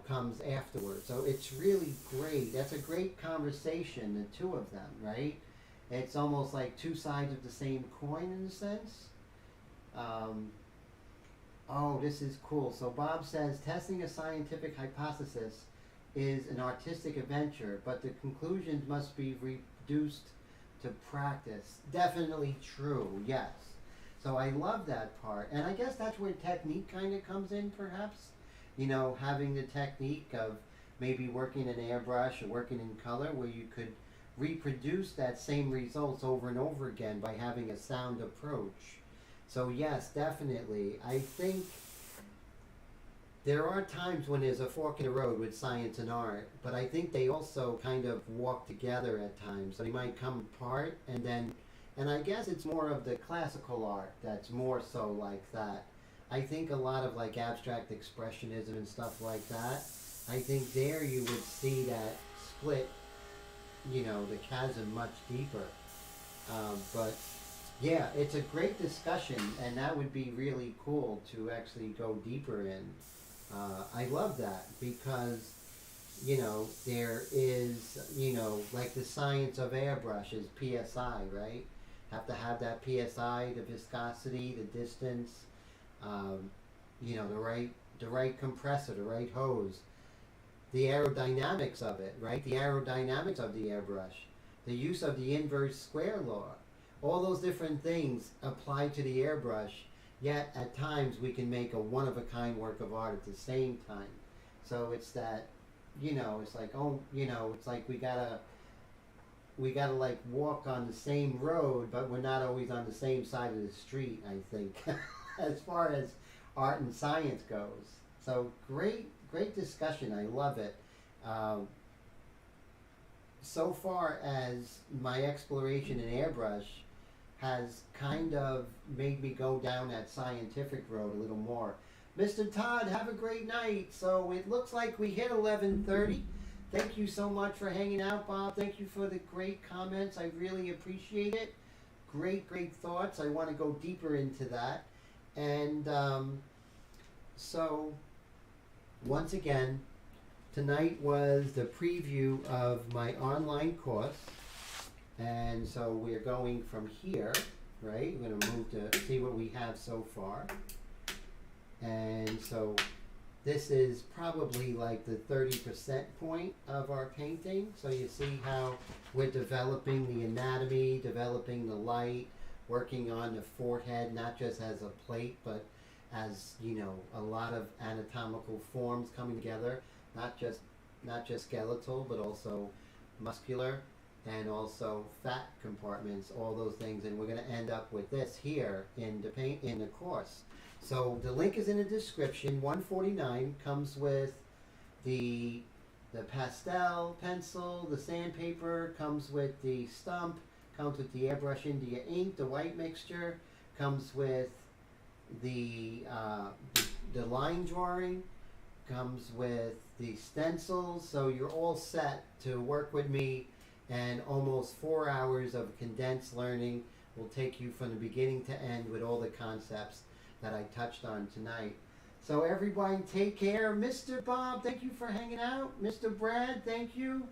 [SPEAKER 1] comes afterwards. So it's really great. That's a great conversation, the two of them, right? It's almost like two sides of the same coin in a sense. Oh, this is cool. So Bob says, testing a scientific hypothesis is an artistic adventure, but the conclusions must be reduced to practice. Definitely true, yes. So I love that part. And I guess that's where technique kind of comes in, perhaps. Having the technique of maybe working in airbrush or working in color, where you could reproduce that same results over and over again by having a sound approach. So yes, definitely. I think there are times when there's a fork in the road with science and art, but I think they also kind of walk together at times. So they might come apart, and I guess it's more of the classical art that's more so like that. I think a lot of like abstract expressionism and stuff like that, I think there you would see that split, the chasm much deeper. But yeah, it's a great discussion, and that would be really cool to actually go deeper in. I love that because, there is, like the science of airbrush is PSI, right? Have to have that PSI, the viscosity, the distance, the right compressor, the right hose, the aerodynamics of it, right? The aerodynamics of the airbrush, the use of the inverse square law. All those different things apply to the airbrush, yet at times we can make a one-of-a-kind work of art at the same time. So it's that, it's like, it's like we gotta like walk on the same road, but we're not always on the same side of the street, I think, as far as art and science goes. So great discussion. I love it. So far as my exploration in airbrush has kind of made me go down that scientific road a little more. Mr. Todd, have a great night. So it looks like we hit 11:30. Thank you so much for hanging out, Bob. Thank you for the great comments. I really appreciate it. Great thoughts. I want to go deeper into that. And so once again, tonight was the preview of my online course. And so we're going from here, right? We're going to move to see what we have so far. And so this is probably like the 30% point of our painting. So you see how we're developing the anatomy, developing the light, working on the forehead, not just as a plate, but as, a lot of anatomical forms coming together, not just skeletal, but also muscular, and also fat compartments, all those things. And we're going to end up with this here in the course. So the link is in the description. 149 comes with the pastel pencil, the sandpaper, comes with the stump, comes with the Airbrush India ink, the white mixture, comes with the line drawing, comes with the stencils. So you're all set to work with me, and almost 4 hours of condensed learning will take you from the beginning to end with all the concepts that I touched on tonight. So everybody take care. Mr. Bob, thank you for hanging out. Mr. Brad, thank you.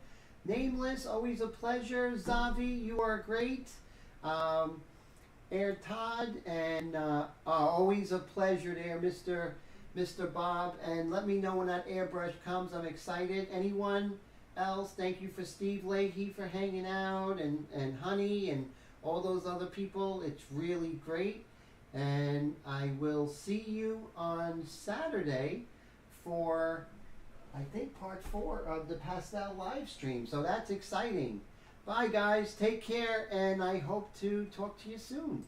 [SPEAKER 1] Nameless, always a pleasure. Zavi, you are great. Air Todd, and always a pleasure there, Mr. Bob. And let me know when that airbrush comes. I'm excited. Anyone else? Thank you for Steve Leahy for hanging out, and Honey, and all those other people. It's really great. And I will see you on Saturday for, I think, part 4 of the Pastel live stream. So that's exciting. Bye, guys. Take care, and I hope to talk to you soon.